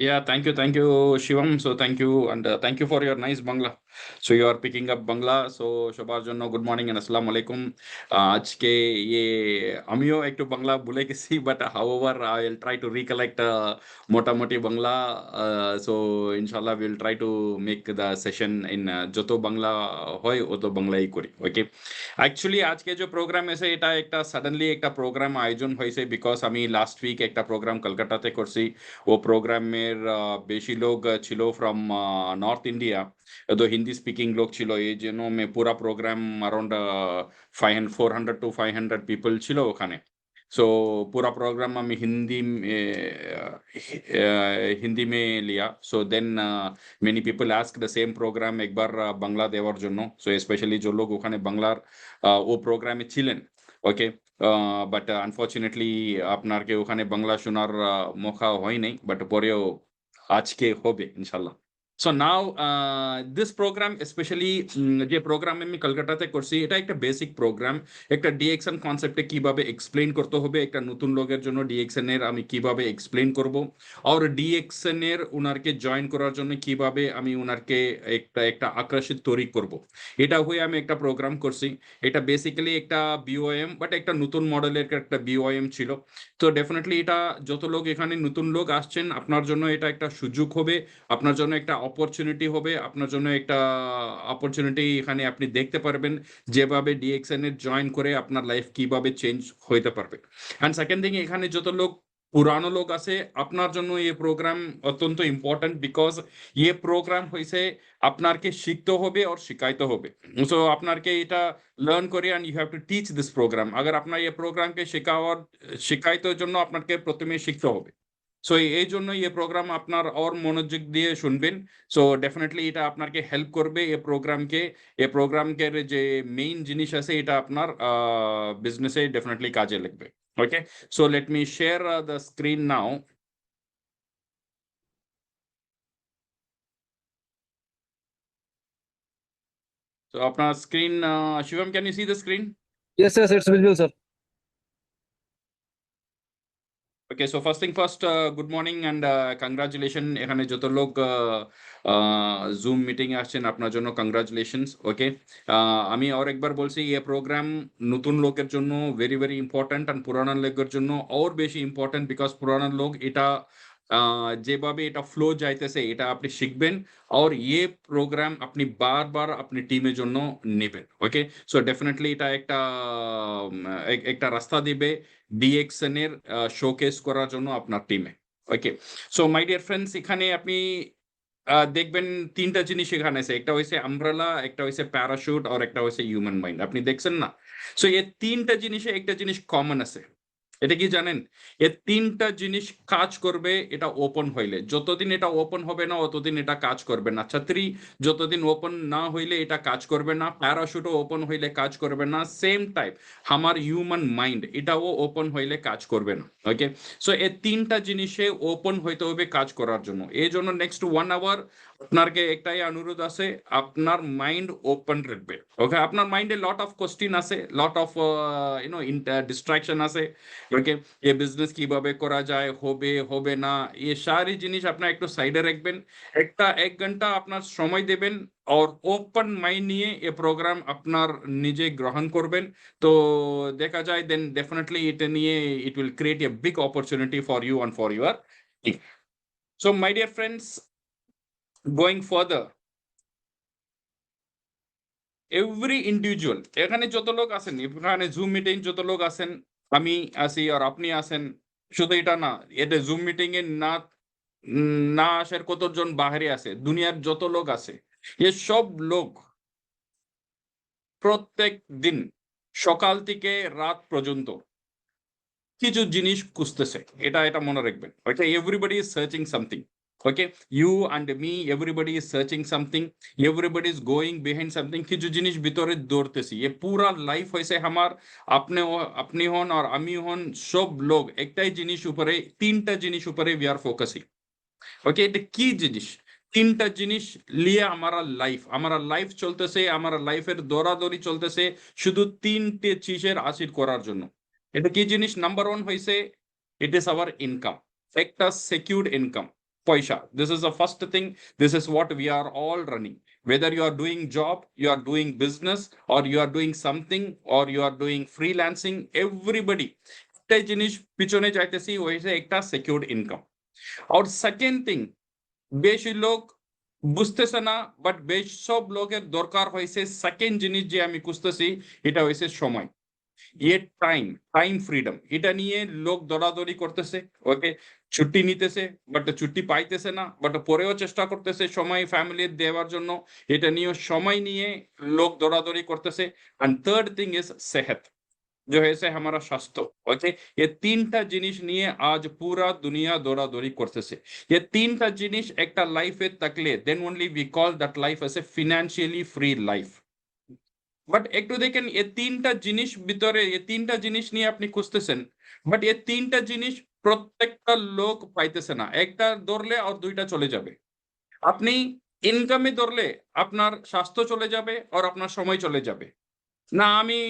Yeah, thank you, Shivam. So thank you, and thank you for your nice Bangla. So you are picking up Bangla. So সবার জন্য good morning and আসসালামু আলাইকুম। আজকে ইয়ে আমিও একটু বাংলা ভুলে গেছি, but however I will try to recollect মোটামুটি বাংলা। সো ইনশাআল্লাহ will try to make the session in যত বাংলা হয় অত বাংলাই করি। ওকে, অ্যাকচুয়ালি আজকে যে প্রোগ্রাম এসে এটা একটা সাডেনলি একটা প্রোগ্রাম আয়োজন হয়েছে, বিকজ আমি লাস্ট উইক একটা প্রোগ্রাম কলকাতাতে করছি। ও প্রোগ্রামের বেশি লোক ছিল ফ্রম নর্থ ইন্ডিয়া, তো হিন্দি স্পিকিং লোক ছিল, এই জন্য পুরা প্রোগ্রাম अराउंड 400 to 500 পিপল ছিল ওখানে। सो पूरा प्रोग्राम हम हिंदी में लिया। So then many people ask the same program एक बार বাংলা দেওয়ার জন্য। সো স্পেশালি যে লোক ওখানে বাংলার ও প্রোগ্রামে ছিলেন। ওকে, বাট আনফরচুনেটলি আপনারকে ওখানে বাংলা শোনার মৌকা হয় নাই, বাট পরেও আজকে হবে ইনশাল্লাহ। So now this program specially যে প্রোগ্রাম আমি কলকাতাতে করছি, এটা একটা বেসিক প্রোগ্রাম। একটা ডিএক্সএন কনসেপ্টে কিভাবে এক্সপ্লেন করতে হবে একটা নতুন লোকের জন্য, ডিএক্সএন এর আমি কিভাবে এক্সপ্লেন করব, আর ডিএক্সএন এর উনারকে জয়েন করার জন্য কিভাবে আমি উনারকে একটা একটা আকর্ষিত তৈরি করব, এটা হয়ে আমি একটা প্রোগ্রাম করছি। এটা বেসিক্যালি একটা বিওএম, বাট একটা নতুন মডেলের একটা বিওএম ছিল। তো ডেফিনেটলি এটা যত লোক এখানে নতুন লোক আসছেন, আপনার জন্য এটা একটা সুযোগ হবে, আপনার জন্য একটা অপরচুনিটি হবে, আপনার জন্য একটা অপরচুনিটি এখানে আপনি দেখতে পারবেন যেভাবে ডিএক্সএন এর জয়েন করে আপনার লাইফ কিভাবে চেঞ্জ হইতে পারবে। অ্যান্ড সেকেন্ড থিং, এখানে যত লোক পুরানো লোক আছে, আপনার জন্য এই প্রোগ্রাম অত্যন্ত ইম্পর্টেন্ট, বিকজ ये প্রোগ্রাম হয়েছে আপনারকে শিখতে হবে আর শিখাইতে হবে। সো আপনারকে এটা লার্ন করে and you have to teach this program. अगर আপনার এই প্রোগ্রামকে শেখাওয়ার শিখাইতে জন্য আপনাকে প্রথমে শিখতে হবে। সো এই জন্য এই প্রোগ্রাম আপনার और মনোযোগ দিয়ে শুনবেন। সো ডেফিনেটলি এটা আপনাকে হেল্প করবে এই প্রোগ্রামকে যে মেইন জিনিস আছে এটা আপনার বিজনেসে ডেফিনেটলি কাজে লাগবে। Okay, so let me share the screen now. তো আপনার screen, Shivam, can you see the screen? Yes, yes, it's visible, sir. Okay, so first thing first, good morning and congratulation. এখানে যত লোক জুম মিটিং এ আসছেন আপনার জন্য কংগ্রাচুলেশনস। ওকে, আমি আর একবার বলছি, এই প্রোগ্রাম নতুন লোকের জন্য ভেরি ভেরি ইম্পর্ট্যান্ট, অ্যান্ড পুরানো লোকের জন্য আর বেশি ইম্পর্ট্যান্ট, বিকজ পুরানো লোক এটা যেভাবে এটা ফ্লো যাইতেছে এটা আপনি শিখবেন, আর ইয়ে প্রোগ্রাম আপনি বারবার আপনি টিমের জন্য নেবেন। ওকে, সো ডেফিনেটলি এটা একটা একটা রাস্তা দিবে ডিএক্সএন এর শোকেস করার জন্য আপনার টিমে। ওকে, সো মাই ডিয়ার ফ্রেন্ডস, এখানে আপনি দেখবেন তিনটা জিনিস এখানে আছে, একটা হয়েছে আমব্রেলা, একটা হয়েছে প্যারাশুট, আর একটা হয়েছে হিউম্যান মাইন্ড। আপনি দেখছেন না? সো এই তিনটা জিনিসে একটা জিনিস কমন আছে, এটা কি জানেন? এ তিনটা জিনিস কাজ করবে এটা ওপেন হইলে। যতদিন এটা ওপেন হবে না অতদিন এটা কাজ করবে না। ছাত্রী যতদিন ওপেন না হইলে এটা কাজ করবে না, প্যারাশুটও ওপেন হইলে কাজ করবে না। সেম টাইপ আমার হিউম্যান মাইন্ড, এটাও ওপেন হইলে কাজ করবে না। ওকে, সো এই তিনটা জিনিসে ওপেন হইতে হবে কাজ করার জন্য। এই জন্য নেক্সট 1 আওয়ার আপনাকে একটাই অনুরোধ আছে, আপনার মাইন্ড ওপেন রাখবে। ওকে, আপনার মাইন্ডে লট অফ কোশ্চিন আছে, লট অফ ডিস্ট্রাকশন আছে। ওকে, ये বিজনেস কিভাবে করা যায়, হবে হবে না, ये সারি জিনিস আপনার একটু সাইডে রাখবেন। একটা 1 ঘন্টা আপনার সময় দেবেন, और ওপেন মাইন্ড নিয়ে এ প্রোগ্রাম আপনার নিজে গ্রহণ করবেন। তো দেখা যায় দেন ডেফিনেটলি এটা নিয়ে it will create a big opportunity for you and for your team. So my dear friends, going further, every individual এখানে যত লোক আছেন, এখানে জুম মিটিং যত লোক আছেন, আমি আছি আর আপনি আছেন, শুধু এটা না, এটা জুম মিটিং এ না না আসার কতজন বাহিরে আছে, দুনিয়ার যত লোক আছে, এসব লোক প্রত্যেক দিন সকাল থেকে রাত পর্যন্ত কিছু জিনিস খুঁজতেছে। এটা এটা মনে রাখবেন। Okay, everybody is searching something. Okay, you and me, everybody is searching something, everybody is going behind something. কিছু জিনিস ভিতরে দৌড়তেছি। এ পুরা লাইফ হয়েছে আমার, আপনি হন আর আমি হন, সব লোক একটাই জিনিস উপরে, তিনটা জিনিস উপরে উই আর ফোকাসিং। ওকে, এটা কি জিনিস? তিনটা জিনিস নিয়ে আমার লাইফ চলতেছে, আমার লাইফের দৌড়াদৌড়ি চলতেছে শুধু তিনটে চিজের হাসিল করার জন্য। এটা কি জিনিস? নাম্বার ওয়ান হয়েছে, ইট ইজ আওয়ার ইনকাম, একটা সিকিউরড ইনকাম। পয়সা, this is the first thing. This is what we are all running. Whether you are doing job, you are doing business, or you are doing something, or you are doing freelancing, everybody একটা জিনিস পিছনে যাইতেছি, হয়েছে একটা secured income. আর second thing, বেশি লোক বুঝতেছে না, বাট বেশ সব লোকের দরকার হয়েছে সেকেন্ড জিনিস যে আমি খুঁজতেছি, এটা হয়েছে সময়। টাইম ফ্রিডম, এটা নিয়ে লোক দৌড়াদৌড়ি করতেছে। ওকে, ছুটি নিতেছে, বাট ছুটি পাইতেছে না, বাট পরেও চেষ্টা করতেছে সময় ফ্যামিলি দেওয়ার জন্য। এটা নিয়ে সময় নিয়ে লোক দৌড়াদৌড়ি করতেছে। এন্ড থার্ড থিং ইজ সেহত, जो है से हमारा स्वास्थ्य। ओके, ये तीनटा জিনিস নিয়ে আজ পুরা দুনিয়া দৌড়াদৌড়ি করতেছে। ये तीनটা জিনিস একটা লাইফে থাকলে, then only we call that life as a financially free life. But একটু দেখেন, এই তিনটা জিনিস ভিতরে, এই তিনটা জিনিস নিয়ে আপনি খুঁজতেছেন, বাট এই তিনটা জিনিস প্রত্যেকটা লোক পাইতেছে না। একটা ধরলে আর দুইটা চলে যাবে। আপনি ইনকামে ধরলে আপনার স্বাস্থ্য চলে যাবে আর আপনার সময় চলে যাবে। না আমি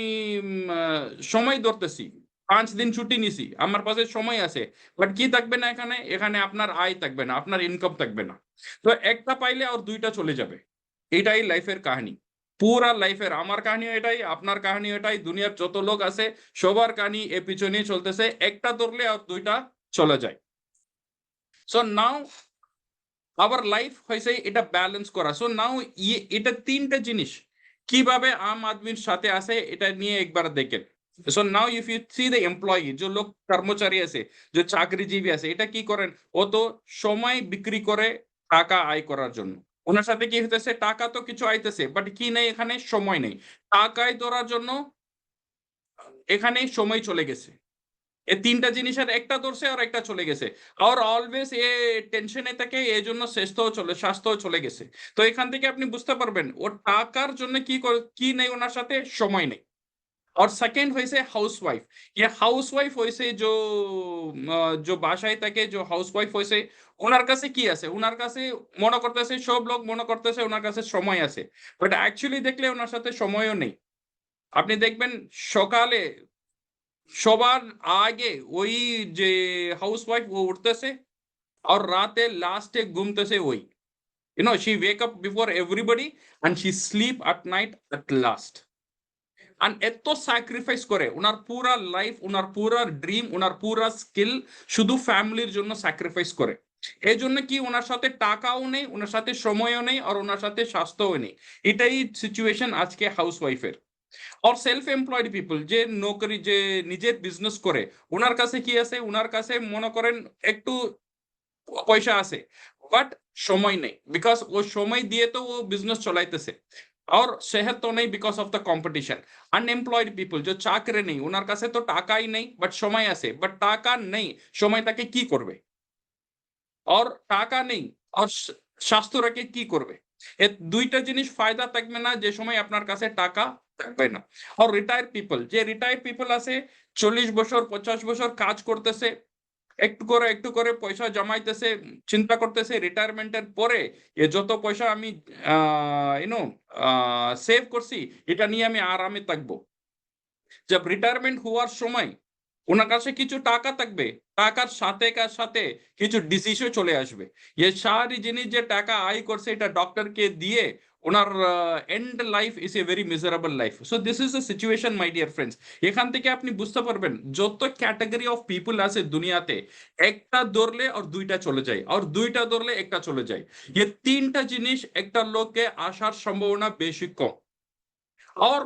সময় ধরতেছি, ৫ দিন ছুটি নিছি, আমার পাশে সময় আছে, বাট কি থাকবে না এখানে? এখানে আপনার আয় থাকবে না, আপনার ইনকাম থাকবে না। তো একটা পাইলে আর দুইটা চলে যাবে। এটাই লাইফের কাহিনী। পুরা লাইফের, আমার কাহিনীও এটাই, আপনার কাহিনীও এটাই, দুনিয়ার যত লোক আছে সবার কাহিনী এর পিছনেই চলতেছে। একটা ধরলে আর দুইটা চলে যায়। সো নাও আওয়ার লাইফ হয়েছে এটা ব্যালেন্স করা। সো নাও এটা তিনটা জিনিস কিভাবে আম আদমির সাথে আসে এটা নিয়ে একবার দেখেন। So now if you see the employee, যে লোক কর্মচারী আছে, যে চাকরিজীবী আছে, এটা কি করেন? ও তো সময় বিক্রি করে টাকা আয় করার জন্য। ওনার সাথে কি হইতেছে? টাকা তো কিছু আইতেছে, বাট কি নেই এখানে? সময় নেই। টাকায় ধরার জন্য এখানে সময় চলে গেছে। এই ৩ টা জিনিসের একটা ধরছে আর একটা চলে গেছে। আর অলওয়েজ টেনশনে থাকে, এজন্য স্বাস্থ্যও চলে গেছে। তো এখান থেকে আপনি বুঝতে পারবেন ওর টাকার জন্য কি নেই ওনার সাথে? সময় নেই। और सेकंड হইছে হাউসওয়াইফ। হাউসওয়াইফ হইছে जो বাসায় থাকে, जो হাউসওয়াইফ হইছে, উনার কাছে কি আছে? উনার কাছে মনে করতেছে, সব লোক মনে করতেছে উনার কাছে সময় আছে। বাট অ্যাকচুয়ালি দেখলে উনার সাথে সময়ও নেই। আপনি দেখবেন সকালে সবার আগে ওই যে হাউসওয়াইফ ও উঠতেছে আর রাতে লাস্টে ঘুমতেছে ওই। You know, she wake up before everybody and she sleep at night at last. And এত স্যাক্রিফাইস করে উনার পুরা লাইফ, উনার পুরা ড্রিম, উনার পুরা স্কিল শুধু ফ্যামিলির জন্য স্যাক্রিফাইস করে। এজন্য কি উনার সাথে টাকাও নেই, উনার সাথে সময়ও নেই, আর উনার সাথে স্বাস্থ্যও নেই। এটাই সিচুয়েশন আজকে হাউসওয়াইফের। और সেলফ এমপ্লয়েড পিপল, যে নৌকরি, যে নিজের বিজনেস করে, উনার কাছে কি আছে? উনার কাছে মনে করেন একটু পয়সা আছে, বাট সময় নেই। বিকজ ও সময় দিয়ে তো ও বিজনেস চলাইতেছে। और सेहत तो नहीं because of the competition. Unemployed people, जो চাকরি নেই, উনার কাছে তো টাকাই নেই, বাট সময় আছে। বাট টাকা নেই, সময় তাকে কি করবে? और টাকা নেই, আর স্বাস্থ্য রেখে কি করবে? এ দুইটা জিনিস ফায়দা থাকবে না যে সময় আপনার কাছে টাকা থাকবে না। আর রিটায়ার্ড পিপল, যে রিটায়ার্ড পিপল আছে, ৪০ বছর ৫০ বছর কাজ করতেছে, একটু করে পয়সা জমাইতেছে, চিন্তা করতেছে রিটায়ারমেন্টের পরে যত পয়সা আমি ইউ নো সেভ করছি, এটা নিয়ে আমি আরামে থাকবো। जब রিটায়ারমেন্ট হওয়ার সময় উনার কাছে কিছু টাকা থাকবে, টাকার সাথে কিছু ডিজিজও চলে আসবে। সারি জিনিস যে টাকা আয় করছে এটা ডক্টরকে দিয়ে উনার and life is a very miserable life. So this is the situation my dear friends. এখান থেকে আপনি বুঝতে পারবেন যত ক্যাটাগরি অফ পিপল আছে দুনিয়াতে, একটা ধরলে আর দুইটা চলে যায়, আর দুইটা ধরলে একটা চলে যায়। তিনটা জিনিস একটা লোককে আসার সম্ভাবনা বেশি কম। আর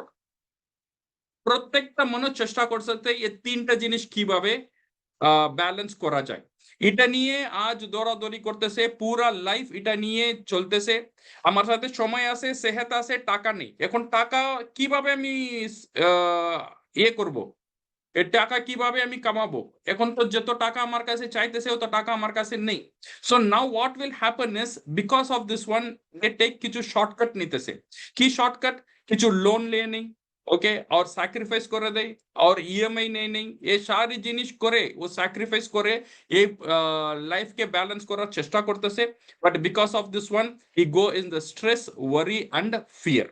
প্রত্যেকটা মানুষ চেষ্টা করছে এই তিনটা জিনিস কিভাবে ব্যালেন্স করা যায়। এটা নিয়ে আজ দৌড়াদৌড়ি করতেছে পুরা লাইফ, এটা নিয়ে চলতেছে। আমার সাথে সময় আছে, সেহত আছে, টাকা নেই। এখন টাকা কিভাবে আমি আহ, করব? এই টাকা কিভাবে আমি কামাবো? এখন তো যত টাকা আমার কাছে চাইতেছে অত টাকা আমার কাছে নেই। So now what will happen is because of this one they take কিছু শর্টকাট নিতেছে। কি শর্টকাট? কিছু লোন নিয়ে নেই, ওকে, और স্যাক্রিফাইস করে দেয়, और ইএমআই নেই নেই, এই সারি জিনিস করে ও স্যাক্রিফাইস করে এই লাইফকে ব্যালেন্স করার চেষ্টা করতেছে। But because of this one he go in the stress, worry and fear.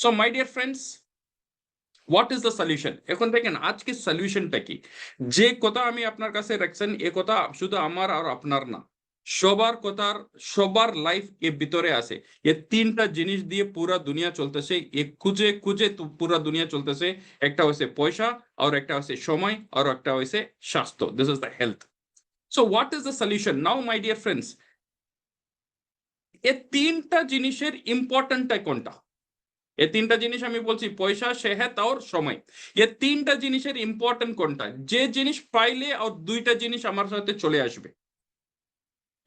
So my dear friends, what is the solution? এখন দেখেন আজকে সলিউশনটা কি। যে কথা আমি আপনার কাছে রাখছেন, এ কথা শুধু আমার আর আপনার না, সবার কথার সবার লাইফ এর ভিতরে আছে। এ তিনটা জিনিস দিয়ে পুরা দুনিয়া চলতেছে, এ খুঁজে খুঁজে পুরা দুনিয়া চলতেছে। একটা হচ্ছে পয়সা, আর একটা হচ্ছে সময়, আর একটা হচ্ছে স্বাস্থ্য। This is the health. So what is the solution now my dear friends? এ তিনটা জিনিসের ইম্পর্টেন্টটা কোনটা? এ তিনটা জিনিস আমি বলছি, পয়সা, সেহত আর সময়। এ তিনটা জিনিসের ইম্পর্টেন্ট কোনটা? যে জিনিস পাইলে আর দুইটা জিনিস আমার সাথে চলে আসবে।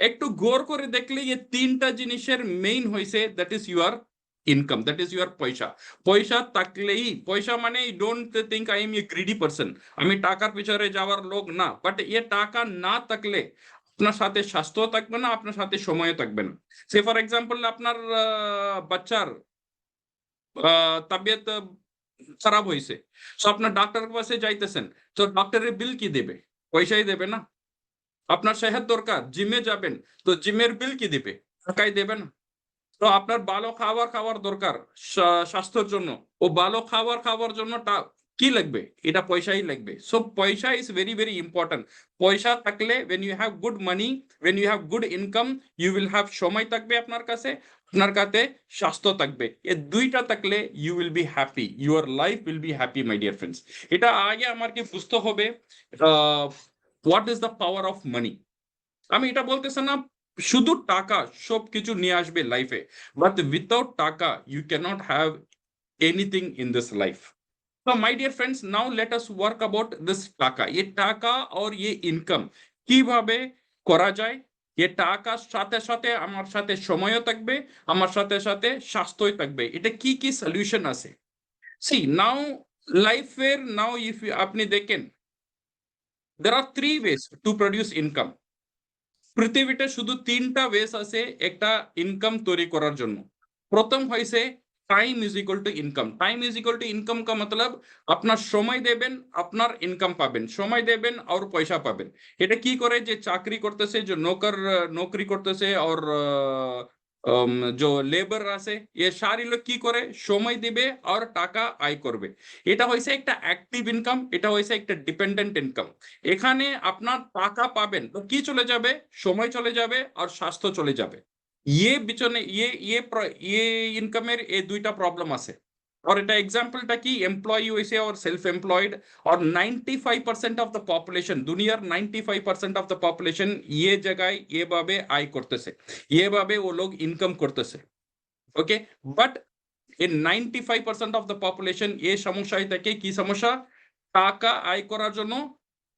একটু গৌর করে দেখলে এই তিনটা জিনিসের মেইন হইছে that is your income, that is your পয়সা। পয়সা থাকলেই, পয়সা মানে don't think I am a greedy person, আমি টাকার পিছনে যাওয়ার লোক না, বাট এ টাকা না থাকলে আপনার সাথে স্বাস্থ্য থাকবে না, আপনার সাথে সময়ও থাকবে না। সে ফর এক্সাম্পল আপনার বাচ্চার তবিয়ত খারাপ হয়েছে, সো আপনার ডাক্তারের কাছে যাইতেছেন, তো ডাক্তারের বিল কি দেবে? পয়সাই দেবে না। আপনার সেহত দরকার, জিমে যাবেন, তো জিমের বিল কি দিবে? টাকাই দেবে না। তো আপনার ভালো খাবার খাওয়ার দরকার স্বাস্থ্যের জন্য, ও ভালো খাবার খাওয়ার জন্য কি লাগবে? এটা পয়সাই লাগবে। সো পয়সা ইজ ভেরি ভেরি ইম্পর্টেন্ট। পয়সা থাকলে, when you have good money, when you have good income, you will have সময় থাকবে আপনার কাছে, আপনার কাছে স্বাস্থ্য থাকবে। এ দুইটা থাকলে you will be happy, your life will be happy my dear friends। এটা আগে আমাকে বুঝতে হবে what is the power of money। আমি এটা বলতেছি না শুধু টাকা সবকিছু নিয়ে আসবে লাইফে, but without taka you cannot have anything in this life. তো my dear friends, now let us work about this taka. ये টাকা और ये ইনকাম কিভাবে করা যায়? এ টাকার সাথে সাথে আমার সাথে সময়ও থাকবে, আমার সাথে সাথে স্বাস্থ্যই থাকবে। এটা কি কি সলিউশন আছে? সি নাও লাইফের নাও ইফ আপনি দেখেন, there are three ways to produce income। পৃথিবীতে শুধু তিনটা ওয়েস আছে একটা ইনকাম তৈরি করার জন্য। প্রথম হয়েছে time is equal to income. Time is equal to income কা মতলব আপনার সময় দেবেন, আপনার ইনকাম পাবেন, সময় দেবেন আর পয়সা পাবেন। এটা কি করে? যে চাকরি করতেছে, যে নৌকরি করতেছে, আর जो লেবার আছে, এ সারি লোক কি করে? সময় দিবে আর টাকা আয় করবে। এটা হয়েছে একটা অ্যাক্টিভ ইনকাম, এটা হয়েছে একটা ডিপেন্ডেন্ট ইনকাম। এখানে আপনার টাকা পাবেন তো কি চলে যাবে? সময় চলে যাবে আর স্বাস্থ্য চলে যাবে। ইয়ে পিছনে ইয়ে ইনকামের এই দুইটা প্রবলেম আছে। আর এটা এক্সাম্পলটা কি? এমপ্লয়ি হয়েছে আর সেলফ এমপ্লয়েড, আর 95% অফ দ্য পপুলেশন, দুনিয়ার 95% অফ দ্য পপুলেশন ইয়ে জায়গায় এভাবে আয় করতেছে, এভাবে ও লোক ইনকাম করতেছে। Okay, but in 95% of the population এ সমস্যায় থাকে। কি সমস্যা? টাকা আয় করার জন্য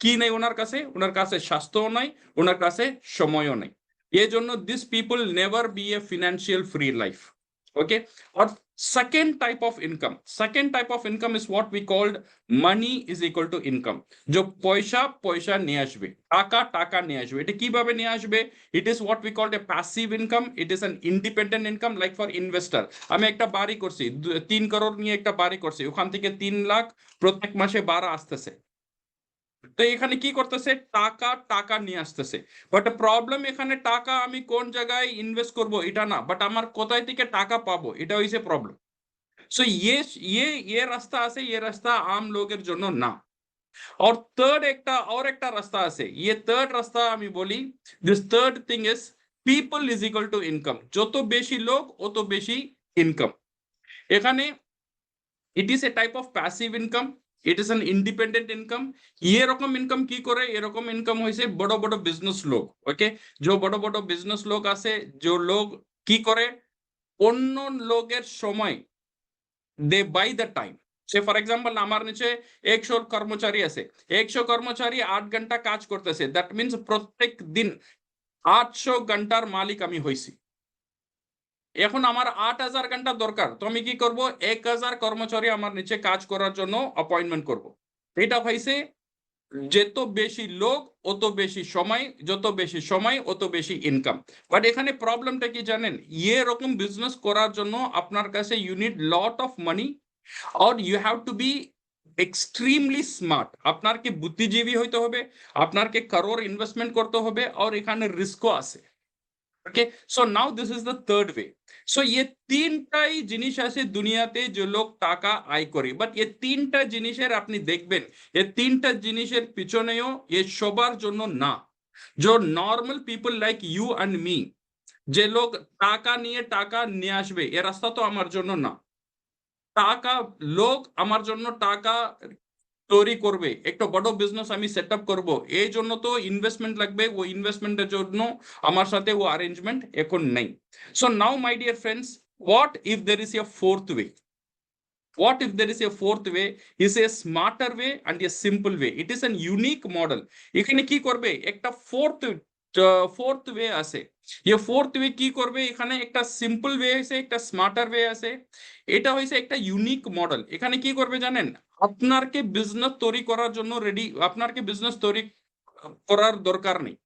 কি নেই ওনার কাছে? ওনার কাছে স্বাস্থ্যও নাই, ওনার কাছে সময়ও নাই। এই জন্য this people never B A financial free life. Okay, or second type of income is what we called money is equal to income। जो পয়সা পয়সা নিয়ে আসবে, টাকা টাকা নিয়ে আসবে। এটা কিভাবে নিয়ে আসবে? It is what we called a passive income, it is an independent income। like for investor, আমি একটা বাড়ি করছি, 3 করোড় নিয়ে একটা বাড়ি করছি, ওখান থেকে 3 লাখ প্রত্যেক মাসে বাড়া আসতেছে। তো এখানে কি করতেছে? টাকা টাকা নিয়ে আসতেছে। বাট প্রবলেম এখানে টাকা আমি কোন জায়গায় ইনভেস্ট করব এটা না, বাট আমার কোথায় থেকে টাকা পাবো এটা হইছে প্রবলেম। সো ये রাস্তা আছে, ये রাস্তা আম লোকের জন্য না। और थर्ड একটা और একটা রাস্তা আছে। ये থার্ড রাস্তা আমি বলি, this third thing is people is equal to income. যত বেশি লোক অত বেশি ইনকাম। এখানে ইট is A type of passive income, it is an independent income. এরকম ইনকাম কি করে? এরকম ইনকাম হয়েছে বড় বড় বিজনেস লোক। ওকে, যে বড় বড় বিজনেস লোক আছে, যে লোক কি করে? অন্য লোকের সময়, they buy the time. Say for example আমার নিচে 100 কর্মচারী আছে, 100 কর্মচারী 8 ঘন্টা কাজ করতেছে, দ্যাট মিনস প্রত্যেক দিন 800 ঘন্টার মালিক আমি হইছি। এখন আমার 8000 ঘন্টা দরকার, তো আমি কি করব? 1000 কর্মচারী আমার নিচে কাজ করার জন্য অ্যাপয়েন্টমেন্ট করব। এটা হইছে যত বেশি লোক অত বেশি সময়, যত বেশি সময় অত বেশি ইনকাম। বাট এখানে প্রবলেমটা কি জানেন? এরকম বিজনেস করার জন্য আপনার কাছে you need lot of money, or you have to be extremely smart। আপনাকে বুদ্ধিজীবী হইতে হবে, আপনাকে কারোর ইনভেস্টমেন্ট করতে হবে, আর এখানে রিস্কও আছে। Okay, so now this is the third way. So ये তিনটাই জিনিস আছে দুনিয়াতে যে লোক টাকা আয় করে, বাট এই তিনটা জিনিসের আপনি দেখবেন, এই তিনটা জিনিসের পিছনেও এ সবার জন্য না। जो normal people like you and me, যে লোক টাকা নিয়ে আসবে, এ রাস্তা তো আমার জন্য না। টাকা লোক আমার জন্য টাকা তৈরি করবে, একটা বড় বিজনেস আমি সেট আপ করবো, এই জন্য তো ইনভেস্টমেন্ট লাগবে। ও ইনভেস্টমেন্টের জন্য আমার সাথে ও অ্যারেঞ্জমেন্ট এখন নেই। So now my dear friends, what if there is a fourth way? What if there is a fourth way, is a smarter way and a simple way? It is an unique model. এখানে কি করবে, একটা fourth way আছে। এই fourth way কি করবে, এখানে একটা সিম্পল ওয়ে আছে, একটা স্মার্টার ওয়ে আছে। এটা হইছে একটা ইউনিক মডেল। এখানে কি করবে জানেন, আপনারকে বিজনেস তৈরি করার জন্য রেডি, আপনারকে বিজনেস তৈরি করার দরকার নেই।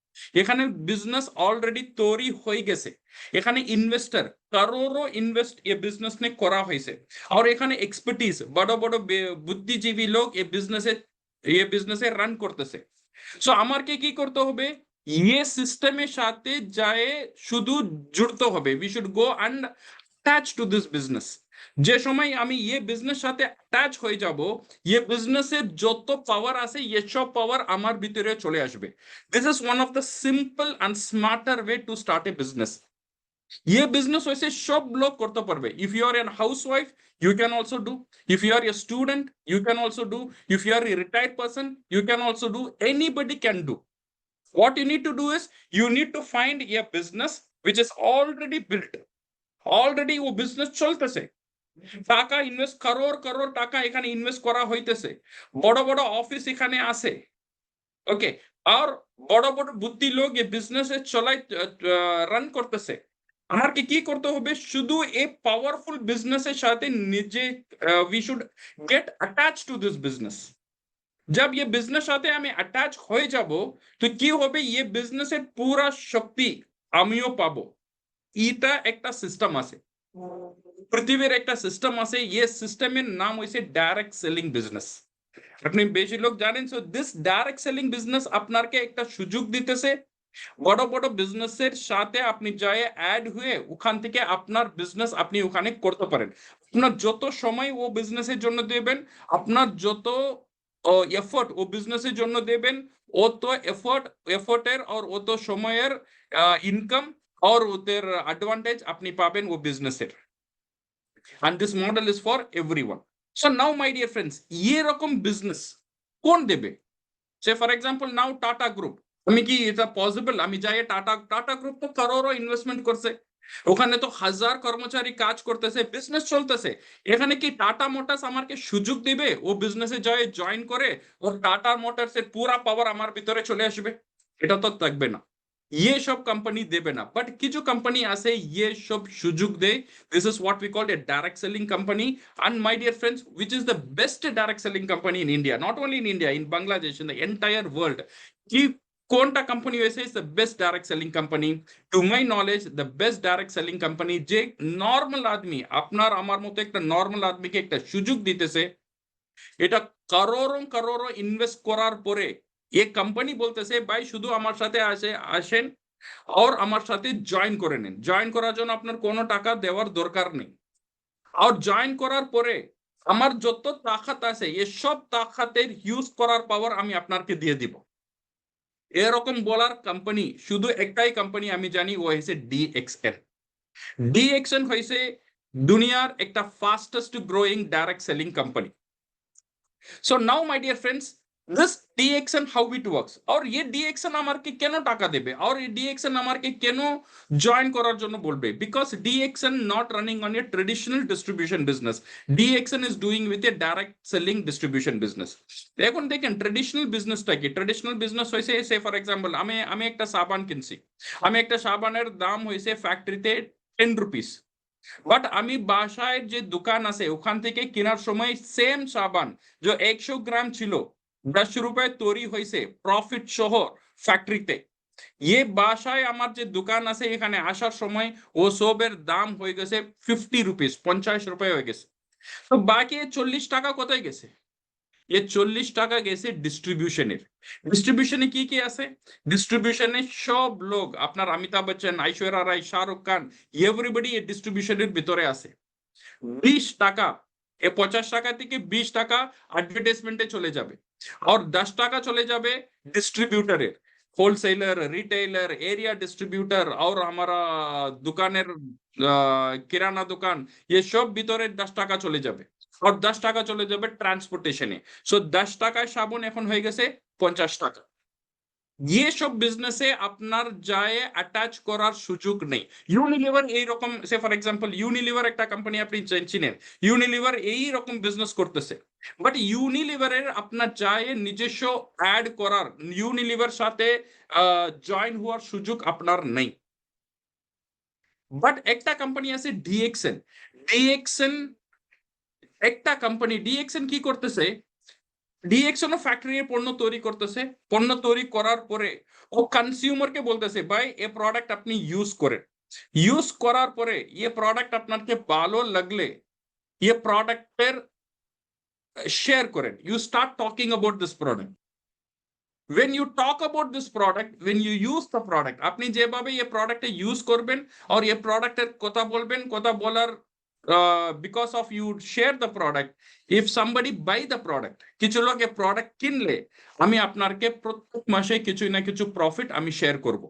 এখানে বিজনেস অলরেডি তৈরি হয়ে গেছে। এখানে ইনভেস্টর কারোরও ইনভেস্ট এ বিজনেস में করা হয়েছে। আর এখানে এক্সপার্টিজ বড় বড় বুদ্ধিজীবী লোক এ বিজনেসে রান করতেছে। সো আমাকে কি করতে হবে, ये সিস্টেমের সাথে যায় শুধু জুড়তে হবে। We should go and attach to this business. যে সময় আমি ये বিজনেস সাথে অ্যাটাচ হয়ে যাব, ये বিজনেসের যত পাওয়ার আছে ये সব পাওয়ার আমার ভিতরে চলে আসবে। This is one of the simple and smarter way to start a business. ये बिजनेस वैसे सब लोग करते पारबे। If you are an housewife, you can also do. If you are a student, you can also do. If you are a retired person, you can also do. Anybody can do. What you need to do is, you need to find a business which is already built. Already वो business চলতেছে, টাকা invest crore crore টাকা এখানে invest করা হইতেছে, বড় বড় office এখানে আছে। ওকে, আর বড় বড় বুদ্ধি লোক এই বিজনেসে চলাই রান করতেছে। আমাকে কি করতে হবে, শুধু এই পাওয়ারফুল বিজনেসের সাথে নিজে we should get attach to this business. जब ये बिजनेस সাথে আমি অ্যাটাচ হয়ে যাব, তো কি হবে, ये বিজনেসের পুরা শক্তি আমিও পাবো। এটা একটা সিস্টেম আছে, পৃথিবীর একটা সিস্টেম আছে, ये সিস্টেমের নাম হইছে ডাইরেক্ট সেলিং বিজনেস। আপনি বেশি লোক জানেন। So this direct selling business আপনাকে একটা সুযোগ দিতেছে, বড় বড় বিজনেসের সাথে আপনি যায় অ্যাড হয়ে ওখান থেকে আপনার বিজনেস আপনি ওখানে করতে পারেন। আপনার যত সময় ও বিজনেসের জন্য দেবেন, আপনার যত এফোর্ট ও বিজনেসের জন্য দেবেন, অত এফোর্টের আর অত সময়ের ইনকাম আর ওদের অ্যাডভান্টেজ আপনি পাবেন ও বিজনেসের। and this model is for everyone. So now my dear friends, ये रकम business कौन देबे? Say for example now Tata Group, আমি কি এটা পসিবল আমি যাই টাটা গ্রুপ তো কারোরও ইনভেস্টমেন্ট করছে, ওখানে তো হাজার কর্মচারী কাজ করতেছে, বিজনেস চলতেছে। এখানে কি টাটা মোটরস আমাকে সুযোগ দিবে ও বিজনেসে যায় জয়েন করে ওর টাটা মোটরস এর পুরা পাওয়ার আমার ভিতরে চলে আসবে? এটা তো থাকবে না, ये सब कंपनी देबे ना। बट কিছু কোম্পানি আছে ये सब সুযোগ দেয়। This is what we call a direct selling company. And my dear friends, which is the best direct selling company in India, not only in India, in Bangladesh, in the entire world, কি কোনটা company হয়েছে is the best direct selling company? To my knowledge, the best direct selling company যে normal আদমি, আপনার আমার মতো একটা normal আদমিকে একটা সুযোগ দিতেছে, এটা কারোরও ইনভেস্ট করার পরে এই কোম্পানি বলতেছে ভাই শুধু আমার সাথে আসেন আর আমার সাথে জয়েন করে নেন। জয়েন করার জন্য আপনার কোনো টাকা দেওয়ার দরকার নেই। আর জয়েন করার পরে আমার যত তাকাত আছে এসব তাকাতের ইউজ করার পাওয়ার আমি আপনাকে দিয়ে দিব। এরকম বলার কোম্পানি শুধু একটাই কোম্পানি আমি জানি, ও হয়েছে DXN। DXN হয়েছে দুনিয়ার একটা fastest growing direct selling company. So now my dear friends, this DXN how it works, और ये DXN আমাকে কেন টাকা দেবে, और ये DXN আমাকে কেন জয়েন করার জন্য বলবে? Because DXN not running on a traditional distribution business. DXN is doing with a direct selling distribution business. এখন দেখেন ট্রেডিশনাল বিজনেসটা কি? ট্রেডিশনাল বিজনেস হইছে, সে ফর এক্সাম্পল আমি একটা সাবান কিনছি, আমি একটা সাবানের দাম হইছে ফ্যাক্টরিতে 10 রুপিস, বাট আমি বাসায় যে দোকান আছে ওখান থেকে কেনার সময় সেম সাবান যে 100 গ্রাম ছিল 10 রুপায় তৈরি হয়েছে প্রফিট সহ ফ্যাক্টরিতে, ये বাসায় আমার যে দোকান আছে এখানে আসার সময় ও সবের দাম হয়ে গেছে 50 রুপিস, 50 রুপায় হয়ে গেছে। তো বাকি 40 টাকা কোথায় গেছে? ये 40 টাকা গেছে ডিস্ট্রিবিউশনের। ডিস্ট্রিবিউশনে কি আছে? ডিস্ট্রিবিউশনে সব লোক, আপনার অমিতাভ বচ্চন, ঐশ্বরিয়া রায়, শাহরুখ খান, এভরিবডি এই ডিস্ট্রিবিউশনের ভিতরে আছে। 20 টাকা, এ 50 টাকা থেকে 20 টাকা অ্যাডভার্টাইজমেন্টে চলে যাবে, আর 10 টাকা চলে যাবে ডিস্ট্রিবিউটরের। होलसेलर, रिटेलर, एरिया डिस्ट्रीब्यूटर और हमारा दुकानेर किराना दुकान, ये सब ভিতরে 10 টাকা চলে যাবে। আর 10 টাকা চলে যাবে ট্রান্সপোর্টেশনে। সো 10 টাকায় সাবুন এখন হয়ে গেছে 50 টাকা। ये সব বিজনেসে আপনার যায় অ্যাটাচ করার সুযোগ নেই। ইউনিলিভার এইরকম, সে ফর এক্সাম্পল ইউনিলিভার একটা কোম্পানি আপনি চিনেন, ইউনিলিভার এই রকম বিজনেস করতেছে, বাট ইউনিলিভারের আপনার যায় নিজস্ব অ্যাড করার, ইউনিলিভার সাথে জয়েন হওয়ার সুযোগ আপনার নেই। বাট একটা কোম্পানি আছে ডিএক্সএন। ডিএক্সএন একটা কোম্পানি, ডিএক্সএন কি করতেছে, ডিএক্সএন ফ্যাক্টরি পণ্য তৈরি করতেছে, পণ্য তৈরি করার পরে ও কনজিউমারকে বলতেছে ভাই এ প্রোডাক্ট আপনি ইউজ করেন, ইউজ করার পরে ये প্রোডাক্ট আপনাকে ভালো লাগলে ये প্রোডাক্টের শেয়ার করেন, you start talking about this product. when you talk about this product, when you use the product, আপনি যেভাবে ये প্রোডাক্টে ইউজ করবেন আর ये প্রোডাক্টের কথা বলবেন, কথা বলার because of you share the product, if somebody buy the product, কিছু লোক এই প্রোডাক্ট কিনলে আমি আপনাকে প্রত্যেক মাসে কিছু না কিছু প্রফিট আমি শেয়ার করব।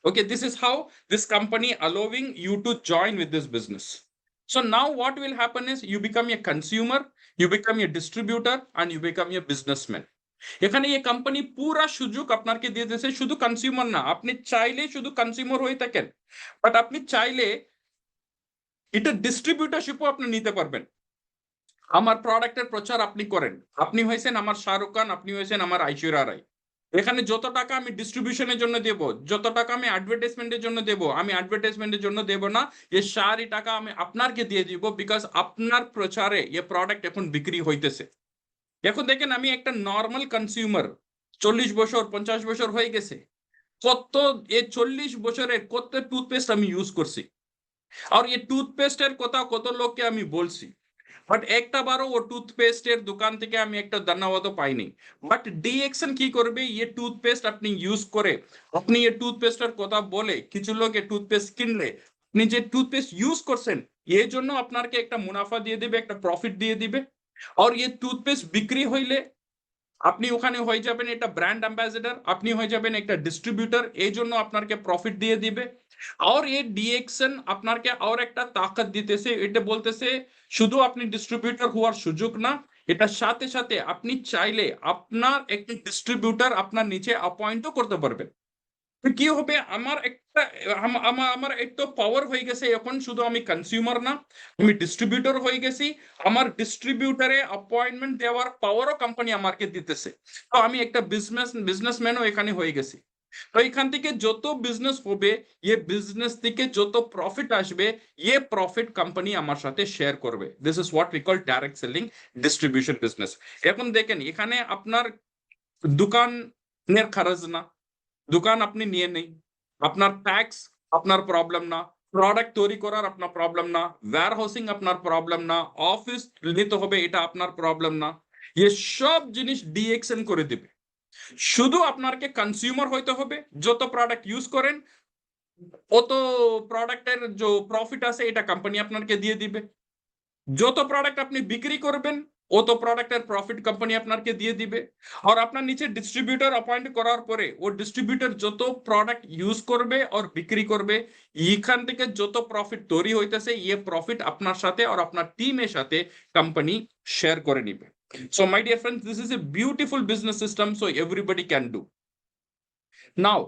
Okay, this is how this company allowing you to join with this business. So now what will happen is you become a consumer, you become a distributor, and you become a businessman. এখানে এই company পুরা সুযোগ আপনাকে দিয়ে দিয়েছে, শুধু consumer না, আপনি চাইলে শুধু কনজিউমার হয়ে থাকেন, বাট আপনি চাইলে এটা ডিস্ট্রিবিউটরশিপও আপনি নিতে পারবেন। আমার প্রোডাক্টের প্রচার আপনি করেন, আপনি হয়েছেন আমার শাহরুখ খান, আপনি হয়েছেন আমার ঐশ্বরিয়া রায়। এখানে যত টাকা আমি ডিস্ট্রিবিউশনের জন্য দেব, যত টাকা আমি অ্যাডভার্টাইজমেন্টের জন্য দেব, আমি অ্যাডভার্টাইজমেন্টের জন্য দেব না, এই সারি টাকা আমি আপনাকে দিয়ে দিব, বিকজ আপনার প্রচারে এ প্রোডাক্ট এখন বিক্রি হইতেছে। এখন দেখেন আমি একটা নর্মাল কনজিউমার, 40 বছর 50 বছর হয়ে গেছে, কত এই 40 বছরের কত টুথপেস্ট আমি ইউজ করছি, আর এই টুথপেস্টের কথা কত লোককে আমি বলছি, বাট একটা বারও ও টুথপেস্টের দোকান থেকে আমি একটা ধন্যবাদও পাইনি। বাট ডিএক্সএন কি করবে, ये টুথপেস্ট আপনি ইউজ করে, আপনি এই টুথপেস্টের কথা বলে কিছু লোক এই টুথপেস্ট কিনলে, আপনি যে টুথপেস্ট ইউজ করছেন এর জন্য আপনাকে একটা মুনাফা দিয়ে দিবে, একটা প্রফিট দিয়ে দিবে। আর এই টুথপেস্ট বিক্রি হইলে আপনি ওখানে হয়ে যাবেন একটা ব্র্যান্ড অ্যাম্বাসেডর, আপনি হয়ে যাবেন একটা ডিস্ট্রিবিউটর, এই জন্য আপনাকে প্রফিট দিয়ে দিবে। আর এই ডিএক্সএন আপনাকে আর একটা তাকত দিতেছে, এটা বলতেছে শুধু আপনি ডিস্ট্রিবিউটর হওয়ার সুযোগ না, এটার সাথে সাথে আপনি চাইলে আপনার একটা ডিস্ট্রিবিউটর আপনার নিচে অ্যাপয়েন্টও করতে পারবেন। তো কি হবে, আমার একটা আমার একটা পাওয়ার হয়ে গেছে, এখন শুধু আমি কনজিউমার না, আমি ডিস্ট্রিবিউটর হয়ে গেছি, আমার ডিস্ট্রিবিউটরে অ্যাপয়েন্টমেন্ট দেওয়ার পাওয়ারও কোম্পানি আমাকে দিতেছে। তো আমি একটা বিজনেসম্যানও এখানে হয়ে গেছি। তো এখান থেকে যত বিজনেস হবে, ये বিজনেস থেকে যত প্রফিট আসবে, ये প্রফিট কোম্পানি আমার সাথে শেয়ার করবে। This is what we call direct selling distribution business. এখন দেখেন এখানে আপনার দোকানের খরচ না, দোকান আপনি নিয়ে নেই, আপনার ট্যাক্স আপনার প্রবলেম না, প্রোডাক্ট তৈরি করার আপনার প্রবলেম না, ওয়্যার হাউসিং আপনার প্রবলেম না, অফিস নিতে হবে এটা আপনার প্রবলেম না, ये সব জিনিস ডিএক্সএন করে দিবে। শুধু আপনাকে কনজিউমার হইতে হবে, যত প্রোডাক্ট ইউজ করেন অত প্রোডাক্টের যে প্রফিট আছে এটা কোম্পানি আপনাকে দিয়ে দিবে, যত প্রোডাক্ট আপনি বিক্রি করবেন অত প্রোডাক্টের প্রফিট কোম্পানি আপনাকে দিয়ে দিবে। আর আপনার নিচে ডিস্ট্রিবিউটর অ্যাপয়েন্ট করার পরে ও ডিস্ট্রিবিউটর যত প্রোডাক্ট ইউজ করবে আর বিক্রি করবে, এখান থেকে যত প্রফিট তৈরি হইতেছে ये প্রফিট আপনার সাথে আর আপনার টিমের সাথে কোম্পানি শেয়ার করে নিবে। So my dear friends, this is a beautiful business system, so everybody can do. Now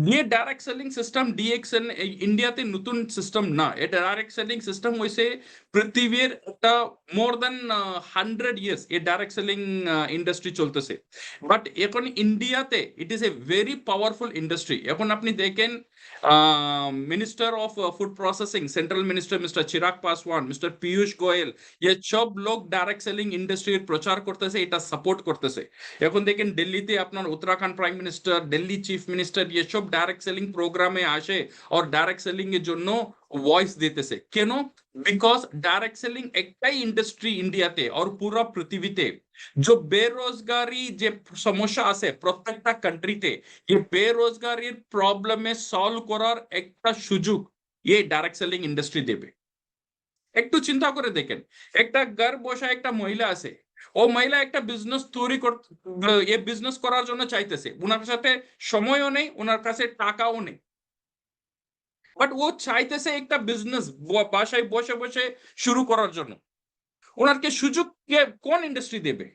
ये ডাইরেক্ট সেলিং সিস্টেম ডিএক্সএন ইন্ডিয়াতে নতুন সিস্টেম না, এটা ডাইরেক্ট সেলিং সিস্টেম হইছে পৃথিবীর একটা মোর দেন 100 ইয়ার্স এ ডাইরেক্ট সেলিং ইন্ডাস্ট্রি চলতেছে। বাট এখন ইন্ডিয়াতে it is a very powerful industry. এখন আপনি দেখেন minister of food processing, central minister mister Chirag Paswan, mister Piyush Goyal, ये সব লোক ডাইরেক্ট সেলিং ইন্ডাস্ট্রির প্রচার করতেছে, এটা সাপোর্ট করতেছে। এখন দেখেন দিল্লিতে আপনার Uttarakhand prime minister, Delhi chief minister ये সব ডাইরেক্ট সেলিং প্রোগ্রামে আসে আর ডাইরেক্ট সেলিং এর জন্য ভয়েস দিতেছে। কেন? বিকজ ডাইরেক্ট সেলিং একটাই ইন্ডাস্ট্রি ইন্ডিয়াতে আর পুরো পৃথিবীতে जो বেরোজগারি যে সমস্যা আছে প্রত্যেকটা কান্ট্রিতে, ये বেরোজগারির প্রবলেমে সলভ করার একটা সুযোগ ये ডাইরেক্ট সেলিং ইন্ডাস্ট্রি দেবে। একটু চিন্তা করে দেখেন, একটা ঘর বসা একটা মহিলা আছে, ও মহিলা একটা বিজনেস তৈরি করতে, এ বিজনেস করার জন্য চাইতেছে, ওনার সাথে সময়ও নেই, ওনার কাছে টাকাও নেই, বাট ও চাইতেছে একটা বিজনেস বাসায় বসে বসে শুরু করার জন্য। ওনারকে সুযোগ কে কোন ইন্ডাস্ট্রি দেবে?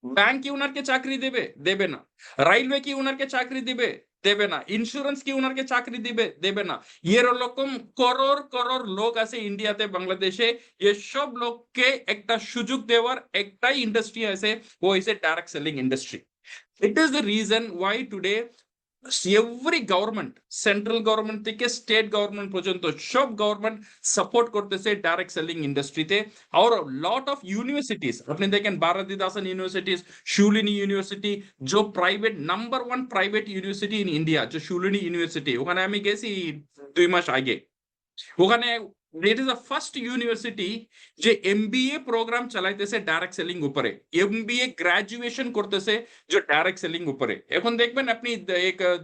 ব্যাংক কি ওনারকে চাকরি দেবে? দেবে না। রেলওয়ে কি ওনারকে চাকরি দিবে? দেবে না। ইন্স্যুরেন্স কি ওনারকে চাকরি দিবে? দেবে না। এরকম করোড় করোড় লোক আছে ইন্ডিয়াতে, বাংলাদেশে, এসব লোককে একটা সুযোগ দেওয়ার একটাই ইন্ডাস্ট্রি আছে, ও হইছে direct selling industry. It is the reason why today every government, central government থেকে স্টেট গভর্নমেন্ট পর্যন্ত সব গভর্নমেন্ট সাপোর্ট করতেছে ডাইরেক্ট সেলিং ইন্ডাস্ট্রিতে। আর লট অফ ইউনিভার্সিটিজ আপনি দেখেন, ভারতীদাসন ইউনিভার্সিটিজ, শুলিনী ইউনিভার্সিটি, जो private number 1 private university in India, जो শুলিনী ইউনিভার্সিটি, ওখানে আমি গেছি 2 মাস আগে। ওখানে it is the first university যে এমবিএ প্রোগ্রাম চালাইতেছে ডাইরেক্ট সেলিং উপরে, এমবিএ গ্রাজুয়েশন করতেছে যে ডাইরেক্ট সেলিং উপরে। এখন দেখবেন আপনি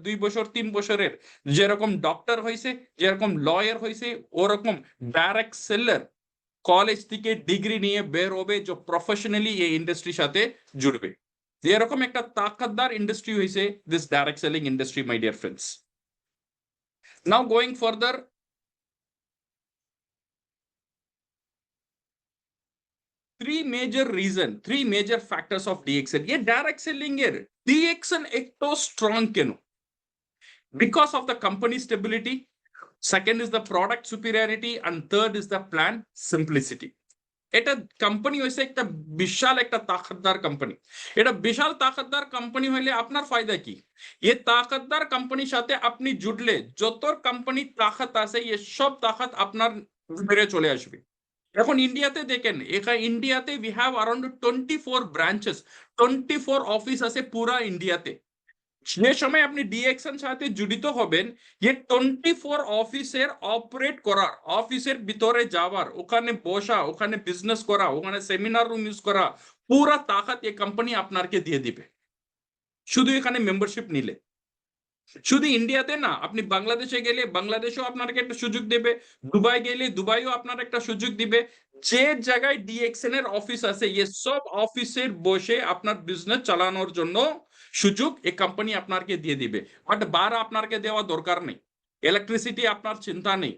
2 বছর 3 বছরের যেরকম ডক্টর হয়েছে, যেরকম লয়ার হয়েছে, ওরকম ডাইরেক্ট সেলার কলেজ থেকে ডিগ্রি নিয়ে বের হবে, যে প্রফেশনালি এই ইন্ডাস্ট্রির সাথে জুড়বে। এরকম একটা তাকতদার ইন্ডাস্ট্রি হয়েছে this direct selling industry, my dear friends. Now going further, three major factors of DXN. ये direct selling এর DXN একটু strong কেন? Because of the company stability, second is the product superiority, and third is the plan simplicity. এটা company হইছে একটা বিশাল একটা তাকতদার company. এটা বিশাল তাকতদার company হইলে আপনার ফায়দা কি? এ তাকতদার কোম্পানির সাথে আপনি জুড়লে যত কোম্পানি তাকত আছে, এ সব তাকত আপনার বেড়ে চলে আসবে। এখন ইন্ডিয়াতে দেখেন, এখানে ইন্ডিয়াতে we have around 24 branches, 24 office আছে পুরা ইন্ডিয়াতে। যে সময় আপনি ডিএক্সএন সাথে জড়িত হবেন, ये 24 অফিসের অপারেট করার, অফিসের ভিতরে যাওয়ার, ওখানে বসা, ওখানে বিজনেস করা, ওখানে সেমিনার রুম ইউজ করা, পুরা তাকত এই কোম্পানি আপনাকে দিয়ে দিবে, শুধু এখানে মেম্বারশিপ নিলে। শুধু ইন্ডিয়াতে না, আপনি বাংলাদেশে গেলে বাংলাদেশেও আপনাকে একটা সুযোগ দেবে, দুবাই গেলে দুবাইও আপনার একটা সুযোগ দিবে। যে জায়গায় ডিএক্সএন এর অফিস আছে, এই সব অফিসের বসে আপনার বিজনেস চালানোর জন্য সুযোগ এই কোম্পানি আপনাকে দিয়ে দিবে। বাট ভাড়া আপনাকে দেওয়া দরকার নেই, ইলেকট্রিসিটি আপনার চিন্তা নেই,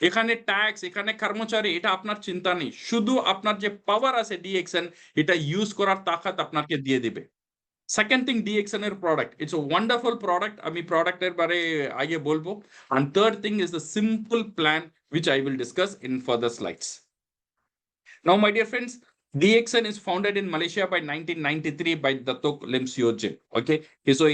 এখানে ট্যাক্স, এখানে কর্মচারী, এটা আপনার চিন্তা নেই। শুধু আপনার যে পাওয়ার আছে ডিএক্সএন, এটা ইউজ করার তাকত আপনাকে দিয়ে দিবে। সেকেন্ড থিং, ডিএক্সএন এর product, it's a wonderful product, আমি প্রোডাক্টের বারে আগে বলবো। and third thing is the simple plan which I will discuss in further slides. Now, my dear friends, DXN is founded in Malaysia by 1993 by Datuk Lim Seo Jin. Okay, so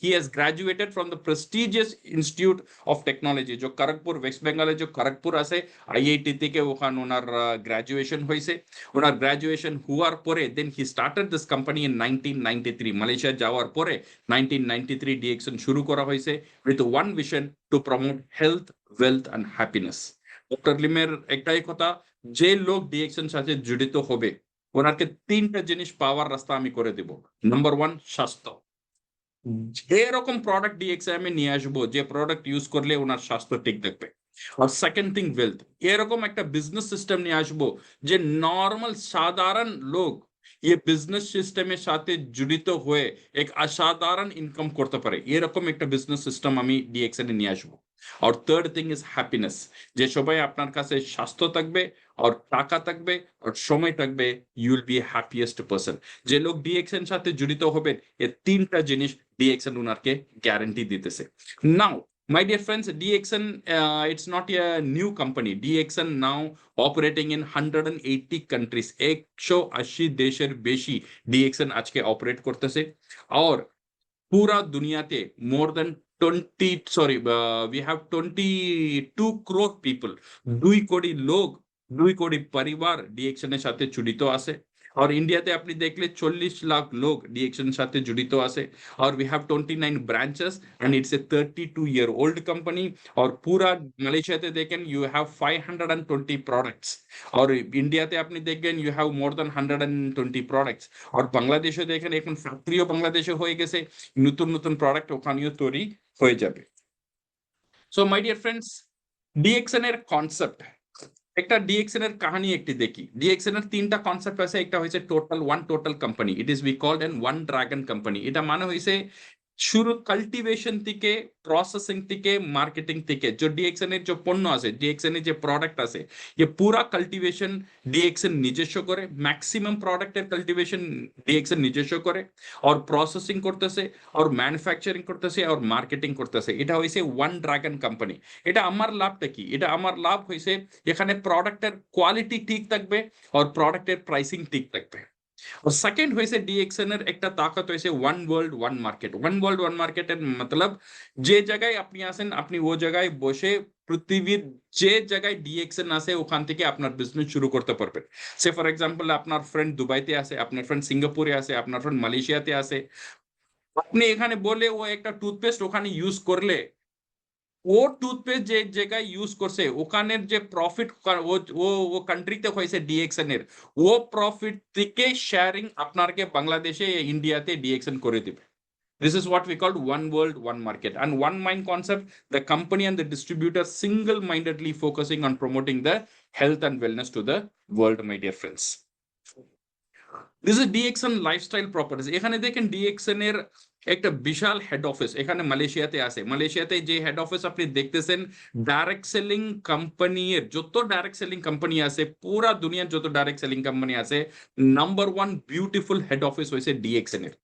he has graduated from the prestigious Institute of Technology, जो Kharagpur, waste Bengal जो खड़गपुर আছে IIT থেকে ওখানে ওনার graduation হয়েছে। ওনার graduation হওয়ার পরে then he started this company in 1993, Malaysia যাওয়ার পরে 1993 DXN শুরু করা হয়েছে with one vision to promote health, wealth and happiness. Doctor লিমের একটাই কথা, যে লোক ডিএক্সএন সাথে জড়িত হবে, ওনাকে 3টা জিনিস পাওয়ার রাস্তা আমি করে দেব। নাম্বার 1, স্বাস্থ্য। এরকম প্রোডাক্ট ডিএক্সএন আমি নিয়ে আসবো যে প্রোডাক্ট ইউজ করলে ওনার স্বাস্থ্য ঠিক থাকবে। আর সেকেন্ড থিং, ওয়েলথ। এরকম একটা বিজনেস সিস্টেম নিয়ে আসবো যে নর্মাল সাধারণ লোক ये বিজনেস সিস্টেমের সাথে জড়িত হয়ে এক অসাধারণ ইনকাম করতে পারে, এরকম একটা বিজনেস সিস্টেম আমি ডিএক্সএন এ নিয়ে আসবো। আর থার্ড থিং ইজ হ্যাপিনেস, যে সবাই আপনার কাছে স্বাস্থ্য থাকবে আর টাকা থাকবে আর সময় থাকবে, you will be happiest person. যে লোক ডিএক্সএন সাথে জড়িত হবেন, এই 3টা জিনিস ডিএক্সএন ওনাকে গ্যারান্টি দিতেছে। নাও my dear friends, DXN, it's not a new company. DXN now operating in 180 countries. 180 দেশের বেশি DXN আজকে অপারেট করতেছে। আর পুরা দুনিয়াতে more than 20, sorry, we have 22 crore people, 2 কোটি লোক, 2 কোটি পরিবার DXN এর সাথে জড়িত আছে। আর ইন্ডিয়াতে আপনি দেখলে 40 লাখ লোক ডিএক্সএন সাথে জড়িত আছে। আর we have 29 branches and it's a 32-year-old company. আর পুরা মালয়েশিয়াতে দেখেন you have 520 products. আর ইন্ডিয়াতে আপনি দেখবেন you have more than 120 products. আর বাংলাদেশে দেখেন এখন ফ্যাক্টরিও বাংলাদেশে হয়ে গেছে, নতুন নতুন প্রোডাক্ট ওখানেও তৈরি হয়ে যাবে। So my dear friends, DXN এর কনসেপ্ট একটা ডিএক্সএন এর কাহিনী একটি দেখি। ডিএক্সএন এর তিনটা কনসেপ্ট আছে। একটা হয়েছে total company, it is we called an one dragon company. এটা মানে হয়েছে শুরু কাল্টিভেশন থেকে, প্রসেসিং থেকে, মার্কেটিং থেকে, যে ডিএক্সএন এর যে পণ্য আছে, ডিএক্সএন এর যে প্রোডাক্ট আছে, ये पूरा कल्टीवेशन डीएक्सएन নিজস্ব করে, ম্যাক্সিমাম প্রোডাক্টের কাল্টিভেশন ডিএক্সএন নিজস্ব করে, আর প্রসেসিং করতেছে, আর ম্যানুফ্যাকচারিং করতেছে, আর মার্কেটিং করতেছে। এটা হয়েছে ওয়ান ড্রাগন কোম্পানি। এটা আমার লাভটা কি? এটা আমার লাভ হয়েছে এখানে প্রোডাক্টের কোয়ালিটি ঠিক থাকবে আর প্রোডাক্টের প্রাইসিং ঠিক থাকবে। और सेकंड হয়েছে ডিএক্সএন এর একটা তাকত হয়েছে one world one market. One world one মার্কেটের মতলব যে জায়গায় আপনি আছেন আপনি ও জায়গায় বসে পৃথিবীর যে জায়গায় ডিএক্সএন আছে ওখান থেকে আপনার বিজনেস শুরু করতে পারবেন। সে ফর এক্সাম্পল আপনার ফ্রেন্ড দুবাইতে আছে, আপনার ফ্রেন্ড সিঙ্গাপুরে আছে, আপনার ফ্রেন্ড মালয়েশিয়াতে আছে, আপনি এখানে বলে ও একটা টুথপেস্ট ওখানে ইউজ করলে ও টুথপেস্ট যে জায়গায় ইউজ করছে ওখানের যে প্রফিট ও ও ও কান্ট্রিতে হয়েছে ডিএক্সএন এর, ও প্রফিট থেকে শেয়ারিং আপনাকে বাংলাদেশে ইন্ডিয়াতে ডিএক্সএন করে দিবে। This is what we call one world, one market, and one mind concept. The company and the distributor single-mindedly focusing on promoting the health and wellness to the world, my dear friends. This is DXN lifestyle properties. এখানে দেখেন DXN এর একটা বিশাল head office এখানে মালয়েশিয়াতে আছে। মালয়েশিয়াতে যে head office আপনি দেখতেছেন, ডাইরেক্ট সেলিং কোম্পানির যত ডাইরেক্ট সেলিং কোম্পানি আছে, পুরা দুনিয়ার যত ডাইরেক্ট সেলিং কোম্পানি আছে, number one beautiful head office হয়েছে ডিএক্সএন এর।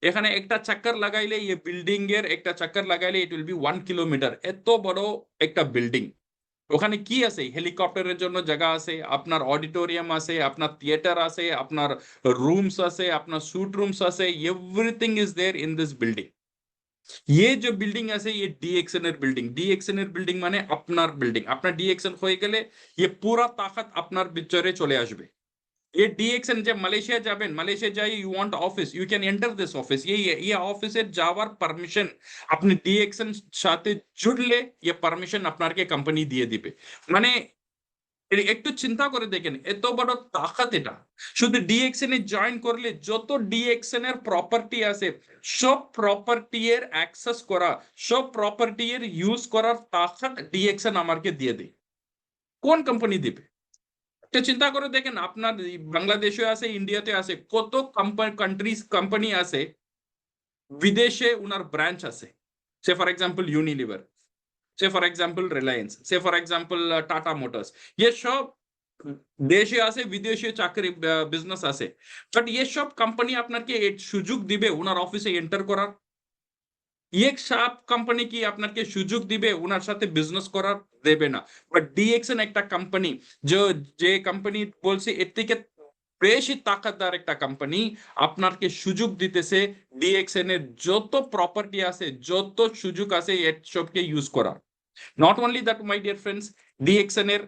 এখানে একটা চাক্কর লাগাইলে এই বিল্ডিং এর একটা চাক্কর লাগাইলে ইট উইল বি 1 কিলোমিটার, এত বড় একটা বিল্ডিং। ওখানে কি আছে? হেলিকপ্টারের জন্য জায়গা আছে, আপনার অডিটোরিয়াম আছে, আপনার থিয়েটার আছে, আপনার রুমস আছে, আপনার স্যুট রুমস আছে, everything is there in this building. ये जो बिल्डिंग আছে ये ডিএক্সএন এর বিল্ডিং। ডিএক্সএন এর বিল্ডিং মানে আপনার বিল্ডিং। আপনার ডিএক্সএন হয়ে গেলে ये पूरा ताकत আপনার ভিতরে চলে আসবে। ये ডিএক্সএন যে মালয়েশিয়া যাবেন, মালয়েশিয়া যাই you want office, you can enter this office. এই অফিসের যাওয়ার পারমিশন আপনি ডিএক্সএন সাথে জুড়লে ये পারমিশন আপনাকে কোম্পানি দিয়ে দিবে। মানে একটু চিন্তা করে দেখেন এত বড় তাকাত এটা। শুধু ডিএক্সএন এ জয়েন করলে যত ডিএক্সএন এর প্রপার্টি আছে সব প্রপার্টি এর অ্যাক্সেস করা, সব প্রপার্টি এর ইউজ করার তাকাত ডিএক্সএন আমাকে দিয়ে দেয়। কোন কোম্পানি দিবে? তো চিন্তা করে দেখেন আপনার বাংলাদেশে আছে, ইন্ডিয়াতে আছে, কত কান্ট্রিজ কোম্পানি আছে বিদেশে উনার ব্রাঞ্চ আছে। Say for example Unilever, say for example Reliance, say for example Tata Motors, ये সব দেশে আছে, বিদেশে চাকরি বিজনেস আছে। বাট ये সব কোম্পানি আপনাকে সুযোগ দিবে ওনার অফিসে এন্টার করার? এক সব কোম্পানি কি আপনাকে সুযোগ দিবে ওনার সাথে বিজনেস করার? দেবে না। বাট ডিএক্সএন একটা কোম্পানি, যে কোম্পানি বলছে এর থেকে বেশি তাকতদার একটা কোম্পানি আপনাকে সুযোগ দিতেছে ডিএক্সএন এর যত প্রপার্টি আছে, যত সুযোগ আছে এর সবকে ইউজ করার। Not only that my dear friends, DXN এর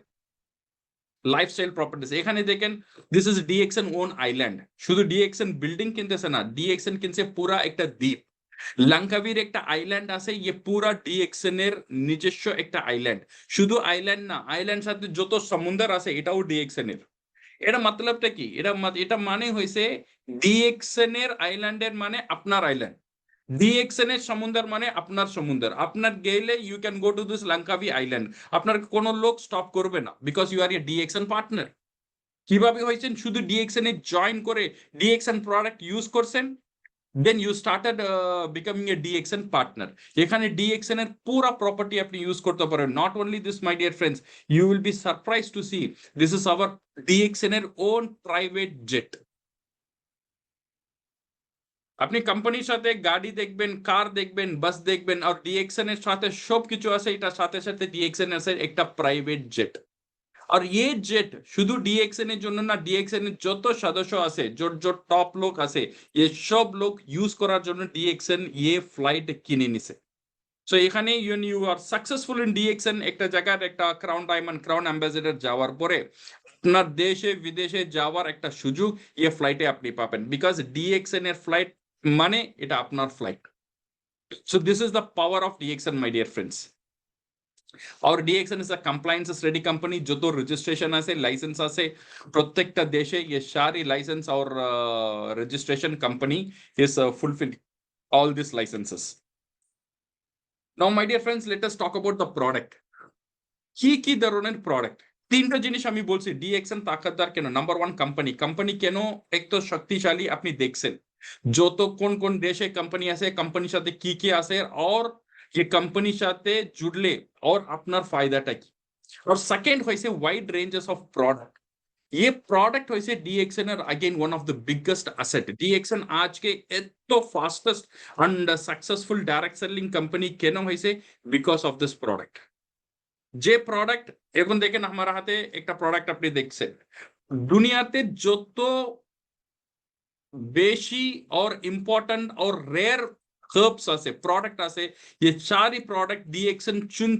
লাইফস্টাইল প্রপার্টিজ এখানে দেখেন, this is DXN own island. শুধু ডিএক্সএন বিল্ডিং কিনতেছে না, ডিএক্সএন কিনছে পুরা একটা দ্বীপ। লঙ্কাভির একটা আইল্যান্ড আছে, ये पूरा ডিএক্সএন এর নিজস্ব একটা আইল্যান্ড। শুধু আইল্যান্ড না, আইল্যান্ড সাথে যত সমুদ্র আছে এটাও ডিএক্সএন এর। এটা মতলবটা কি? এটা মানে হয়েছে ডিএক্সএন এর আইল্যান্ডের মানে আপনার আইল্যান্ড, ডিএক্সএন এর সমুদ্র মানে আপনার সমুদ্র। আপনার গেলে you can go to this Langkawi island, আপনার কোনো লোক স্টপ করবে না, because you are a DXN partner. কিভাবে হয়েছেন? শুধু ডিএক্সএন এ জয়েন করে ডিএক্সএন প্রোডাক্ট ইউজ করছেন, then you started becoming a DXN partner. এখানে ডিএক্সএন এর পুরা প্রপার্টি আপনি ইউজ করতে পারেন। Not only this my dear friends, you will be surprise to see this is our DXN এর ওন প্রাইভেট জেট। আপনি কোম্পানির সাথে গাড়ি দেখবেন, কার দেখবেন, বাস দেখবেন, আর ডিএক্সএন এর সাথে সবকিছু আছে, এটার সাথে সাথে ডিএক্সএন আছে একটা প্রাইভেট জেট। আর ये জেট শুধু ডিএক্সএন এর জন্য না, ডিএক্সএন এর যত সদস্য আছে, টপ লোক আছে, সব লোক ইউজ করার জন্য ডিএক্সএন ফ্লাইট কিনে নিছে। সো এখানে you are successful in DXN একটা জায়গার একটা ক্রাউন ডায়মন্ড, ক্রাউন অ্যাম্বাসেডর যাওয়ার পরে আপনার দেশে বিদেশে যাওয়ার একটা সুযোগ ফ্লাইটে আপনি পাবেন, বিকজ ডিএক্সএন এর ফ্লাইট মানে এটা আপনার flight. So this is the power of DXN my dear friends. और DXN is a compliance ready company, যত রেজিস্ট্রেশন আছে, লাইসেন্স আছে প্রত্যেকটা দেশে, ये सारी लाइसेंस और registration company is fulfill all these licenses. Now my dear friends, let us talk about the product. কি ধরনের প্রোডাক্ট? তিনটা জিনিস আমি বলছি ডিএক্সএন তাকতদার কেন, নাম্বার ওয়ান কোম্পানি কেন এক তো শক্তিশালী আপনি দেখছেন যত কোন কোন দেশে কোম্পানি আছে, কোম্পানির সাথে কি আছে, আর যে কোম্পানির সাথে জুড়লে আর আপনার ফায়দাটা কি। আর সেকেন্ড হয়েছে ওয়াইড রেঞ্জেস অফ প্রোডাক্ট। ये प्रोडक्ट वैसे DXN er again one of the biggest asset। DXN आज के এত fastest and successful direct selling company কেন হয়েছে? Because of this product. যে প্রোডাক্ট এখন দেখেন আমার হাতে একটা প্রোডাক্ট আপনি দেখছেন, দুনিয়াতে যত বেশি और इम्पोर्टेंट और रेयर হার্বস আছে, প্রোডাক্ট আছে, ये सारी প্রোডাক্ট डीएक्सएन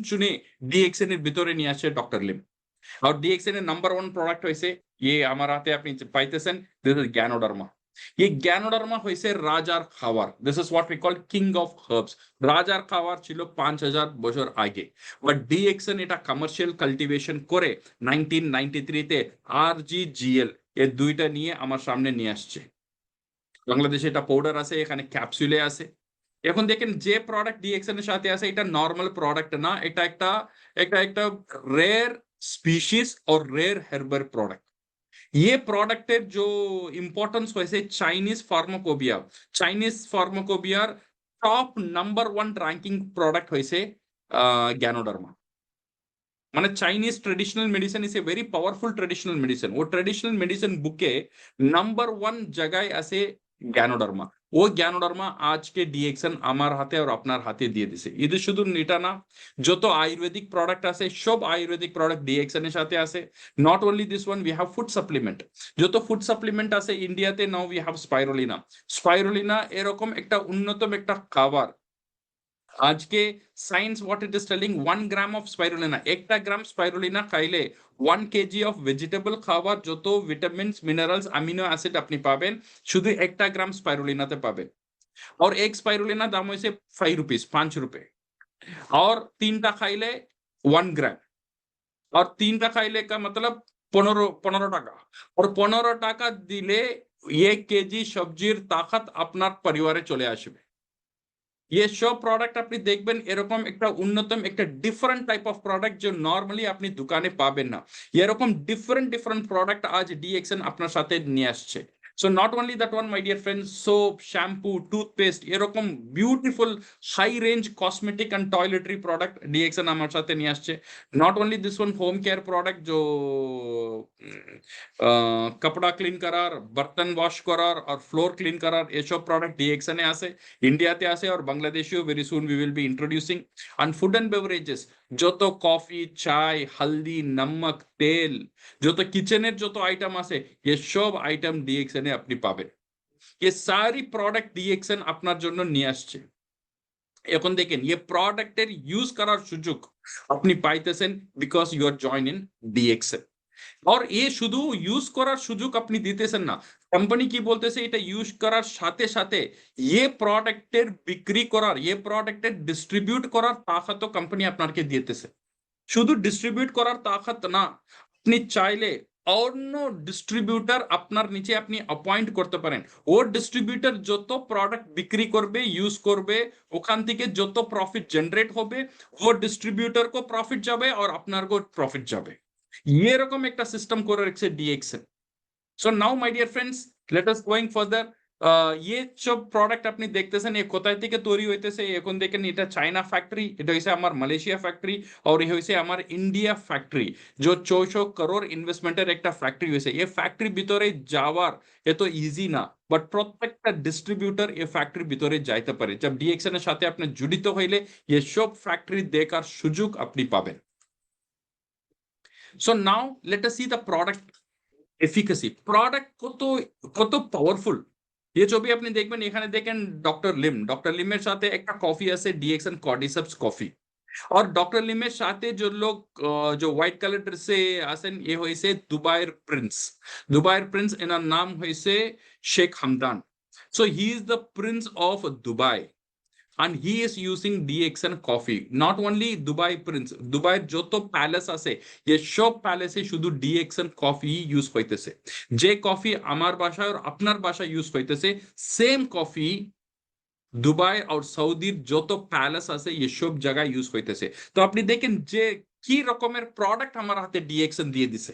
চুনে डीएक्सएन এর ভিতরে নিয়ে আসে ডক্টর লিম। और डीएक्सएन এর নাম্বার ওয়ান প্রোডাক্ট হয়েছে ये আমার হাতে আপনি পাইতেছেন, দিস ইজ গ্যানোডার্মা। ये গ্যানোডার্মা হয়েছে রাজার খাবার, this is what we call king of herbs. রাজার খাবার ছিল 5000 বছর আগে, বাট ডিএক্সএন এটা কমার্শিয়াল কাল্টিভেশন করে 1993 তে আরজিজিএল এই দুইটা নিয়ে আমার সামনে নিয়ে আসছে। বাংলাদেশে এটা পাউডার আছে, এখানে ক্যাপসুলে আছে। এখন দেখেন যে প্রোডাক্ট ডিএক্সএন এর সাথে আছে এটা নর্মাল প্রোডাক্ট না, এটা একটা रेयर स्पीशीज और रेयर हर्बल प्रोडक्ट। ये प्रोडक्ट है जो इंपॉर्टेंस वैसे Chinese pharmacopoeia top number one ranking product वैसे গ্যানোডার্মা। মানে Chinese traditional medicine is a very powerful traditional medicine. ও ট্রেডিশনাল মেডিসিন বুকে নাম্বার ওয়ান জায়গায় আছে গ্যানোডার্মা। ও গ্যানোডার্মা আজকে ডিএক্সএন আমার হাতে আর আপনার হাতে দিয়ে দিছে। এটা শুধু এটা না, যত আয়ুর্বেদিক প্রোডাক্ট আছে সব আয়ুর্বেদিক প্রোডাক্ট ডিএক্সএন এর সাথে আছে। Not only this one, we have food supplement. যত ফুড সাপ্লিমেন্ট আছে ইন্ডিয়াতে now we have spirulina. Spirulina এরকম একটা উন্নতম একটা খাবার। আজকে science what it is telling, 1 gram of spirulina, একটা গ্রাম স্পাইরুলিনা খাইলে 1 কেজি অফ ভেজিটেবল খাবার যত ভিটামিনস মিনারেলস অ্যামিনো অ্যাসিড আপনি পাবেন শুধু একটা গ্রাম স্পাইরুলিনাতে পাবেন। और एक स्पाइरुलिना दाम হয়েছে 5 रुपीस, 5 रुपए। और तीनটা খাইলে 1 গ্রাম, और तीनটা খাইলে का मतलब 15 টাকা। और 15 টাকা দিলে 1 কেজি সবজির তাকাত আপনার পরিবারে চলে আসবে। ये সব প্রোডাক্ট আপনি দেখবেন এরকম একটা উন্নতম একটা ডিফারেন্ট টাইপ অফ প্রোডাক্ট যে নরমালি আপনি দোকানে পাবেন না। এরকম ডিফারেন্ট প্রোডাক্ট আজ ডিএক্সএন আপনার সাথে নিয়ে আসছে। So not only that one my dear friends, soap, shampoo, toothpaste এরকম beautiful high range cosmetic and toiletry product DXN আমার সাথে নিয়ে আসছে। Not only this one, home care product जो कपड़ा क्लीन करार, बर्तन वॉश करार और फ्लोर क्लीन करार এসব প্রোডাক্ট ডিএক্সএন এ আছে, ইন্ডিয়াতে আছে, আর বাংলাদেশেও very soon we will be introducing. And food and beverages যত কফি, চায়, হলদি, নমক, তেল, যত কিচেনের যত আইটেম আছে এসব আইটেম ডিএক্সএন এ আপনি পাবেন। ये सारी প্রোডাক্ট ডিএক্সএন আপনার জন্য নিয়ে আসছে। এখন দেখেন ये প্রোডাক্টের ইউজ করার সুযোগ আপনি পাইতেছেন because you are join in DXN. और ये শুধু ইউজ করার সুযোগ আপনি দিতেছেন না, কোম্পানি কি বলতেছে এটা ইউজ করার সাথে সাথে ये প্রোডাক্টের বিক্রি করার, ये প্রোডাক্টের ডিস্ট্রিবিউট করার তাকতও কোম্পানি আপনাকে দিতেছে। শুধু ডিস্ট্রিবিউট করার তাকত না, আপনি চাইলে অন্য ডিস্ট্রিবিউটর আপনার নিচে আপনি অ্যাপয়েন্ট করতে পারেন। ও ডিস্ট্রিবিউটর যত প্রোডাক্ট বিক্রি করবে, ইউজ করবে, ওখান থেকে যত প্রফিট জেনারেট হবে ও ডিস্ট্রিবিউটর কো প্রফিট যাবে আর আপনার কো প্রফিট যাবে। এরকম একটা সিস্টেম করে রেখেছে DXN. So now my dear friends, let us going further. ये সব প্রোডাক্ট আপনি দেখতেছেন এ কোথায় থেকে তৈরি হইতেছে। এখন দেখেন এটা চায়না ফ্যাক্টরি, এটা হইছে আমার মালয়েশিয়া ফ্যাক্টরি, আর এই হইছে আমার ইন্ডিয়া ফ্যাক্টরি, যে 400 করোড় ইনভেস্টমেন্টের একটা ফ্যাক্টরি হইছে। এই ফ্যাক্টরির ভিতরে যাওয়ার এত ইজি না, বাট প্রত্যেকটা ডিস্ট্রিবিউটর এই ফ্যাক্টরির ভিতরে যাইতে পারে। যা ডিএক্সএন এর সাথে আপনি জড়িত হইলে এসব ফ্যাক্টরি দেখার সুযোগ আপনি পাবেন। So now let us see the product efficacy. Product কত পাওয়ারফুল। ये ছবি আপনি দেখবেন, এখানে দেখেন ডক্টর লিমের সাথে একটা কফি আছে ডিএক্সএন কর্ডিসেপ্স কফি। और डॉक्टर लिमेর সাথে जो लोग जो व्हाइट कलर ड्रेस से আসেন এ হইছে দুবাইয়ের প্রিন্স এনার নাম হইছে Sheikh Hamdan. So he is the prince of Dubai and he is using DXN coffee. Not only Dubai Prince, Dubai যত প্যালেস আছে এসব প্যালেসে শুধু ডিএক্সএন কফি ইউজ হইতেছে। যে কফি আমার বাসায় আর আপনার বাসায় ইউজ হইতেছে সেম কফি দুবাই আর সৌদির যত প্যালেস আছে এসব জায়গায় ইউজ হইতেছে। তো আপনি দেখেন যে কি রকমের প্রোডাক্ট আমার হাতে ডিএক্সএন দিয়ে দিছে।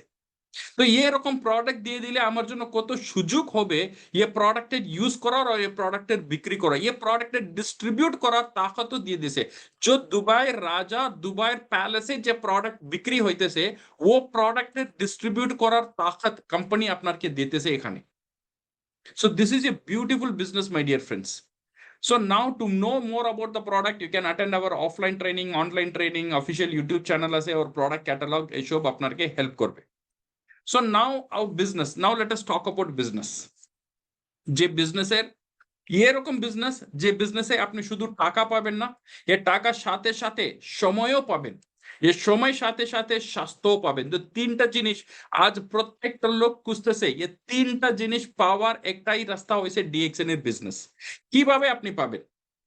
তো এরকম প্রোডাক্ট দিয়ে দিলে আমার জন্য কত সুযোগ হবে ये প্রোডাক্টের ইউজ করার আর এই প্রোডাক্টের বিক্রি করা, ये প্রোডাক্টের ডিস্ট্রিবিউট করার তাকতও দিয়ে দিছে। जो দুবাইয়ের রাজা দুবাইয়ের প্যালেসে যে প্রোডাক্ট বিক্রি হইতেছে ও প্রোডাক্টের ডিস্ট্রিবিউট করার তাকত কোম্পানি আপনাকে দিতেছে এখানে। So this is a beautiful business, my dear friends. So now to know more about the product, you can attend our offline training, online training, official YouTube channel আছে or product catalog এসব আপনাকে help করবে। So now our business. Now let us talk about business. যে বিজনেসের এরকম business যে বিজনেসে আপনি শুধু টাকা পাবেন না, এ টাকার সাথে সাথে সময়ও পাবেন, এর সময় সাথে সাথে স্বাস্থ্যও পাবেন। তো তিনটা জিনিস আজ প্রত্যেকটা লোক খুঁজতেছে, এ তিনটা জিনিস পাওয়ার একটাই রাস্তা হয়েছে ডিএক্সএন এর বিজনেস। কিভাবে আপনি পাবেন?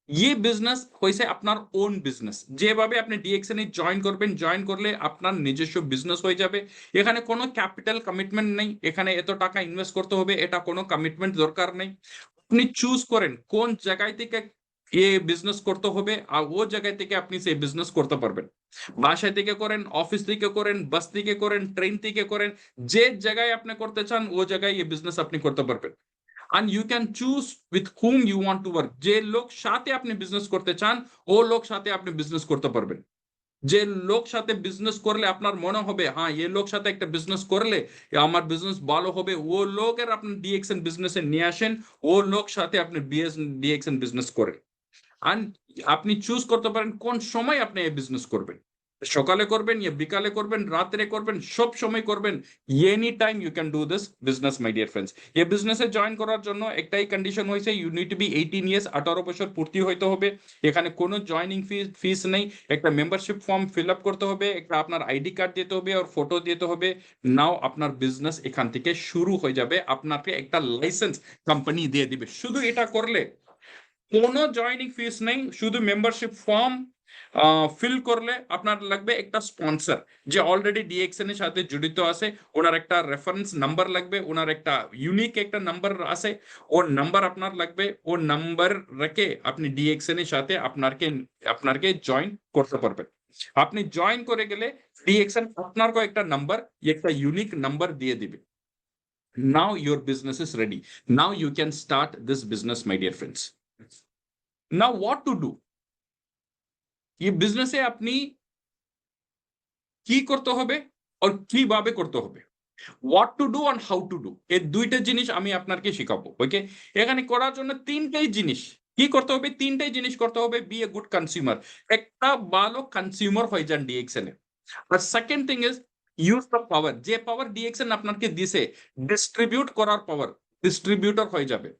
ये বিজনেস হয়েছে আপনার ওন বিজনেস। যেভাবে আপনি ডিএক্সএন এ জয়েন করবেন, জয়েন করলে আপনার নিজস্ব বিজনেস হয়ে যাবে। এখানে কোনো ক্যাপিটাল কমিটমেন্ট নেই, এখানে এত টাকা ইনভেস্ট করতে হবে এটা কোনো কমিটমেন্ট দরকার নেই। আপনি চুজ করেন কোন জায়গায় থেকে এ বিজনেস করতে হবে আর ও জায়গায় থেকে আপনি সেই বিজনেস করতে পারবেন। বাসায় থেকে করেন, অফিস থেকে করেন, বাস থেকে করেন, ট্রেন থেকে করেন, যে জায়গায় আপনি করতে চান ও জায়গায় এই বিজনেস আপনি করতে পারবেন। and you can choose with whom you want to work. যে লোক সাথে আপনি বিজনেস করতে চান ও লোক সাথে আপনি বিজনেস করতে পারবেন। যে লোক সাথে বিজনেস করলে আপনার মনে হবে হ্যাঁ এ লোক সাথে একটা বিজনেস করলে আমার বিজনেস ভালো হবে, ও লোকের আপনি ডিএক্সএন বিজনেসে নিয়ে আসেন, ও লোক সাথে আপনি ডিএক্সএন বিজনেস করেন। and আপনি চুজ করতে পারেন কোন সময় আপনি এই বিজনেস করবেন, সকালে করবেন ইয়া বিকালে করবেন, রাত্রে করবেন, সব সময় করবেন। Any time you can do this business, my dear friends. এই বিজনেসে জয়েন করার জন্য একটাই কন্ডিশন হয়েছে, you need to be 18 years, 18 বছর পূর্তি হইতে হবে। এখানে কোনো জয়নিং ফিস নেই, একটা মেম্বারশিপ ফর্ম ফিল আপ করতে হবে, একটা আপনার আইডি কার্ড দিতে হবে আর ফটো দিতে হবে। নাও আপনার বিজনেস এখান থেকে শুরু হয়ে যাবে, আপনাকে একটা লাইসেন্স কোম্পানি দিয়ে দিবে। শুধু এটা করলে কোনো জয়নিং ফিস নেই, শুধু মেম্বারশিপ ফর্ম ফিল করলে আপনার লাগবে একটা স্পন্সর যে অলরেডি ডিএক্সএন এর সাথে জড়িত আছে, ওনার একটা রেফারেন্স নাম্বার লাগবে, ওনার একটা ইউনিক একটা নাম্বার আছে, ওর নাম্বার আপনার লাগবে, ও নাম্বার রেখে আপনি ডিএক্সএন এর সাথে আপনাকে জয়েন করতে পারবেন। আপনি জয়েন করে গেলে ডিএক্সএন আপনার একটা নাম্বার, একটা ইউনিক নাম্বার দিয়ে দিবে। Now your business is ready. Now you can start this business, my dear friends. Now what to do? ये বিজনেসে আপনি কি করতে হবে আর কিভাবে করতে হবে, what to do and how to do, এই দুইটা জিনিস আমি আপনাকে শেখাবো। ওকে, এখানে করার জন্য তিনটাই জিনিস কি করতে হবে, তিনটাই জিনিস করতে হবে। বি এ গুড কনজিউমার, একটা ভালো কনজিউমার হয়ে যান ডিএক্সএন এ। আর second thing is use the power, যে পাওয়ার ডিএক্সএন আপনাকে দিছে ডিস্ট্রিবিউট করার পাওয়ার, ডিস্ট্রিবিউটর হয়ে যাবে।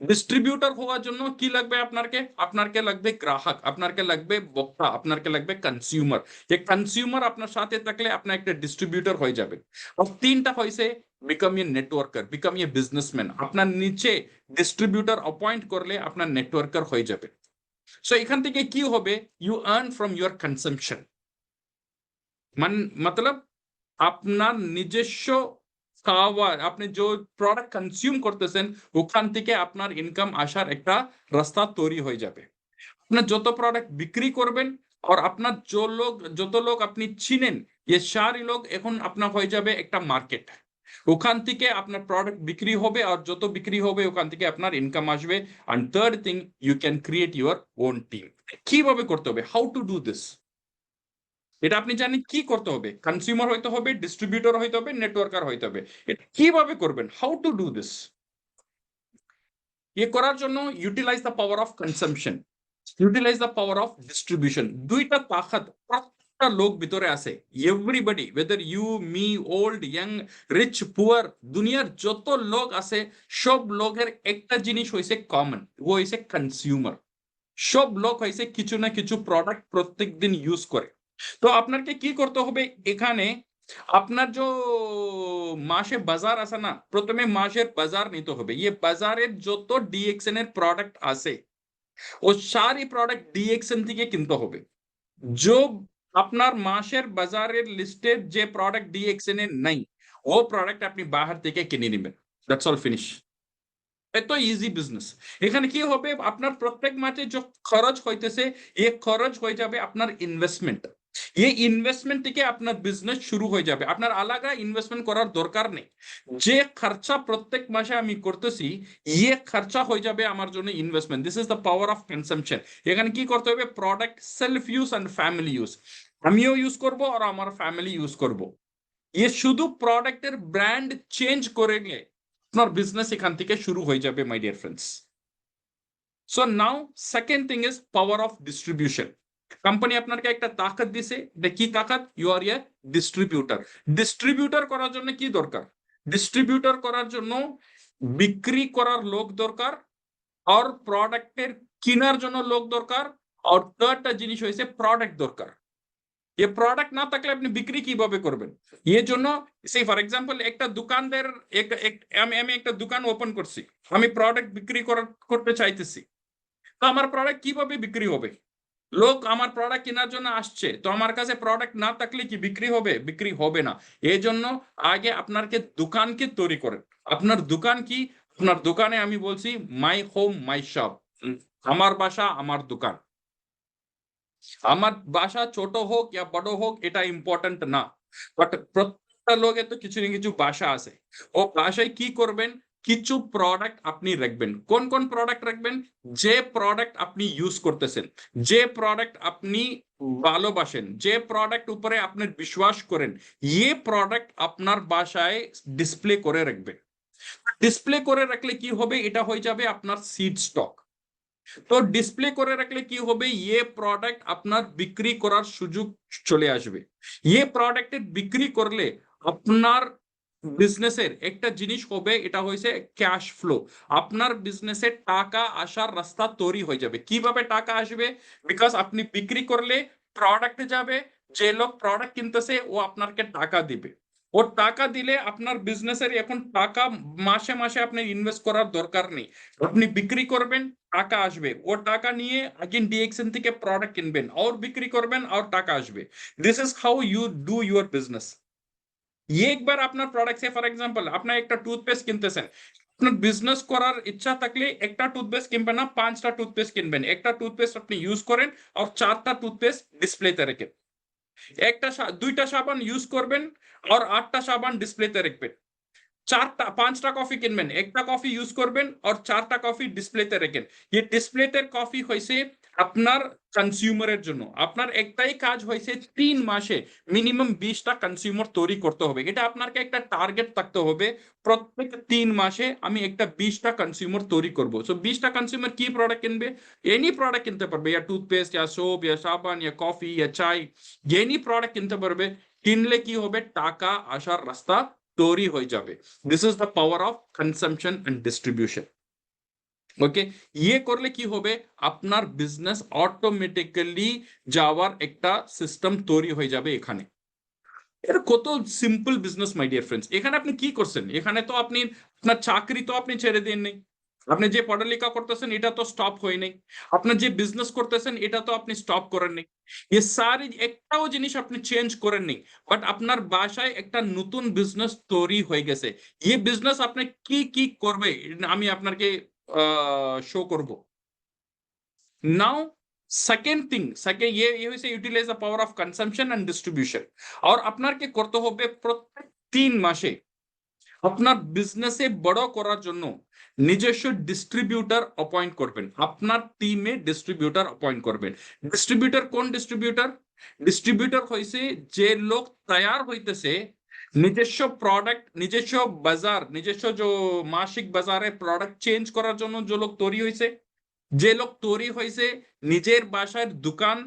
ডিস্ট্রিবিউটর হওয়ার জন্য কি লাগবে আপনাকে লাগবে গ্রাহক, আপনাকে লাগবে বক্তা, আপনাকে লাগবে কনজিউমার। যে কনজিউমার আপনার সাথে থাকলে আপনি একটা ডিস্ট্রিবিউটর হয়ে যাবে। আর তিনটা হয়েছে become a networker, become a businessman. আপনার নিচে ডিস্ট্রিবিউটর অপয়েন্ট করলে আপনার নেটওয়ার্কার হয়ে যাবে। সো এখান থেকে কি হবে, you earn from your consumption, मतलब আপনার নিজস্ব খাওয়া, আপনি যে প্রোডাক্ট কনজিউম করতেছেন ওখান থেকে আপনার ইনকাম আসার একটা রাস্তা তৈরি হয়ে যাবে। আপনার যত প্রোডাক্ট বিক্রি করবেন আর আপনার যত লোক আপনি চিনেন, এ সারি লোক এখন আপনার হয়ে যাবে একটা মার্কেট। ওখান থেকে আপনার প্রোডাক্ট বিক্রি হবে আর যত বিক্রি হবে ওখান থেকে আপনার ইনকাম আসবে। And third thing, you can create your own team. কিভাবে করতে হবে, হাউ টু ডু দিস, এটা আপনি জানেন কি করতে হবে, কনজিউমার হইতে হবে, ডিস্ট্রিবিউটর হইতে হবে, নেটওয়ার্কার হইতে হবে। এটা কিভাবে করবেন, হাউ টু ডু দিস, এ করার জন্য utilize the power of consumption, utilize the power of distribution. দুইটা তাকাত প্রত্যেকটা লোক ভিতরে আছে। Everybody, whether you me, old young, rich poor, দুনিয়ার যত লোক আছে সব লোকের একটা জিনিস হয়েছে কমন, ও হয়েছে কনজিউমার। সব লোক হয়েছে কিছু না কিছু প্রোডাক্ট প্রত্যেক দিন ইউজ করে। তো আপনাকে কি করতে হবে, এখানে আপনার যে মাসে বাজার আছে না, প্রথমে মাসের বাজার নিতে হবে। ये বাজারের যত ডিএক্সএন এর প্রোডাক্ট আছে ও সারি প্রোডাক্ট ডিএক্সএন থেকে কিনতে হবে। जो আপনার মাসের বাজারের লিস্টের যে প্রোডাক্ট ডিএক্সএন এর নাই ও প্রোডাক্ট আপনি বাহির থেকে কিনে নেবেন। That's all, finish. এত ইজি বিজনেস। এখানে কি হবে, আপনার প্রত্যেক মাসে যে খরচ হইতেছে এ খরচ হয়ে যাবে আপনার ইনভেস্টমেন্ট। এই ইনভেস্টমেন্ট থেকে আপনার বিজনেস শুরু হয়ে যাবে, আপনার আলাদা ইনভেস্টমেন্ট করার দরকার নেই। যে খরচা প্রত্যেক মাসে আমি করতেছি ইয়ে খরচা হয়ে যাবে আমার জন্য investment. This is the power of consumption. এখানে কি করতে হবে? Product self use and family use, আমিও ইউজ করব আর আমার ফ্যামিলি ইউজ করব। ये শুধু প্রোডাক্টের ব্র্যান্ড চেঞ্জ করে নিয়ে আপনার বিজনেস এখান থেকে শুরু হয়ে যাবে my dear friends. So now second thing is power of distribution. Company আপনাকে একটা তাকাত দিছে, এটা কি তাকাত? You are a distributor. Distributor করার জন্য কি দরকার? ডিস্ট্রিবিউটার করার জন্য বিক্রি করার লোক দরকার, আর প্রোডাক্টের কেনার জন্য লোক দরকার, আর থার্ডটা জিনিস হয়েছে প্রোডাক্ট দরকার। ये প্রোডাক্ট না থাকলে আপনি বিক্রি কিভাবে করবেন? এর জন্য সেই ফর এক্সাম্পল একটা দোকানদার আমি একটা দোকান ওপেন করছি, আমি প্রোডাক্ট বিক্রি করতে চাইতেছি, তো আমার প্রোডাক্ট কিভাবে বিক্রি হবে? লোক আমার প্রোডাক্ট কেনার জন্য আসছে, তো আমার কাছে প্রোডাক্ট না থাকলে কি বিক্রি হবে? বিক্রি হবে না। এই জন্য আগে আপনাকে দোকানকে তৈরি করেন। আপনার দোকান কি? আপনার দোকানে আমি বলছি মাই হোম মাই শপ, আমার বাসা আমার দোকান। আমার বাসা ছোট হোক ইয়া বড় হোক এটা ইম্পর্টেন্ট না, বাট প্রত্যেকটা লোকের তো কিছু না কিছু বাসা আছে। ও বাসায় কি করবেন? কিছু প্রোডাক্ট আপনি রাখবেন। কোন কোন প্রোডাক্ট রাখবেন? যে প্রোডাক্ট আপনি ইউজ করতেছেন, যে প্রোডাক্ট আপনি ভালোবাসেন, যে প্রোডাক্ট উপরে আপনি বিশ্বাস করেন, ये প্রোডাক্ট আপনার বাসায় ডিসপ্লে করে রাখবেন। ডিসপ্লে করে রাখলে কি হবে? এটা হয়ে যাবে আপনার সিড স্টক। তো ডিসপ্লে করে রাখলে কি হবে? ये প্রোডাক্ট আপনার বিক্রি করার সুযোগ চলে আসবে। ये প্রোডাক্টের বিক্রি করলে আপনার বিজনেসের একটা জিনিস হবে, এটা হয়েছে ক্যাশ ফ্লো। আপনার বিজনেসে টাকা আসার রাস্তা তৈরি হয়ে যাবে। কিভাবে টাকা আসবে? বিকজ আপনি বিক্রি করলে প্রোডাক্টে যাবে, যে লোক প্রোডাক্ট কিনতেছে ও আপনাকে টাকা দিবে। ও টাকা দিলে আপনার বিজনেসের এখন টাকা মাসে মাসে আপনি ইনভেস্ট করার দরকার নেই। আপনি বিক্রি করবেন, টাকা আসবে। ও টাকা নিয়ে আগেন ডিএক্সএন থেকে প্রোডাক্ট কিনবেন और বিক্রি করবেন और টাকা আসবে। This is how you do your business. एक बार আপনার প্রোডাক্ট সে ফর এক্সাম্পল আপনার একটা টুথপেস্ট কিনতেছেন, আপনার বিজনেস করার ইচ্ছা থাকলে একটা টুথপেস্ট কিনবেন না, 5টা টুথপেস্ট কিনবেন। একটা টুথপেস্ট আপনি ইউজ করেন আর 4টা টুথপেস্ট ডিসপ্লেতে রেখে, একটা 2টা সাবান ইউজ করবেন আর 8টা সাবান ডিসপ্লেতে রাখবেন। 5টা কফি কিনবেন, একটা কফি ইউজ করবেন আর 4টা কফি ডিসপ্লেতে রাখেন। এই ডিসপ্লেতে কফি হয়েছে আপনার কনজিউমারের জন্য। আপনার একটাই কাজ হয়েছে 3 মাসে মিনিমাম 20টা কনজিউমার তৈরি করতে হবে। এটা আপনাকে একটা টার্গেট থাকতে হবে, প্রত্যেক 3 মাসে আমি একটা 20টা কনজিউমার তৈরি করব। সো 20টা কনজিউমার কি প্রোডাক্ট কিনবে? এনি প্রোডাক্ট কিনতে পারবে, ইয়া টুথপেস্ট ইয়া সোপ ইয়া সাবান ইয়া কফি ইয়া চাই, এনি প্রোডাক্ট কিনতে পারবে। কিনলে কি হবে? টাকা আসার রাস্তা তৈরি হয়ে যাবে। This is the power of consumption and distribution. Okay, ইয়ে করলে কি হবে? আপনার বিজনেস অটোমেটিক্যালি যাওয়ার একটা সিস্টেম তৈরি হয়ে যাবে। এখানে এটা কত simple business my dear friends. এখানে আপনি কি করছেন? এখানে তো আপনি আপনার চাকরি তো আপনি ছেড়ে দেন নাই, আপনি যে পড়ালেখা করতেছেন এটা তো স্টপ হয় নাই, আপনার যে বিজনেস করতেছেন এটা তো আপনি স্টপ করেন নাই, এ সারি একটাও জিনিস আপনি চেঞ্জ করেন নাই। বাট আপনার বাসায় একটা নতুন বিজনেস তৈরি হয়ে গেছে। এই বিজনেস আপনি কি কি করবে আমি আপনাকে শো করব। নাও সেকেন্ড থিং, ये হইছে utilize the power of consumption and distribution. আর আপনাকে করতে হবে প্রত্যেক 3 মাসে আপনার বিজনেসে বড় করার জন্য নিজস্ব ডিস্ট্রিবিউটর অপয়েন্ট করবেন। আপনার টিমে ডিস্ট্রিবিউটর অপয়েন্ট করবেন। ডিস্ট্রিবিউটর কোন ডিস্ট্রিবিউটর? ডিস্ট্রিবিউটর হইছে যে লোক তৈয়ার হইতেছে নিজস্ব প্রোডাক্ট, নিজস্ব বাজার, নিজস্ব যে মাসিক বাজারে প্রোডাক্ট চেঞ্জ করার জন্য যে লোক তৈরি হয়েছে, যে লোক তৈরি হয়েছে নিজের বাসায় দোকান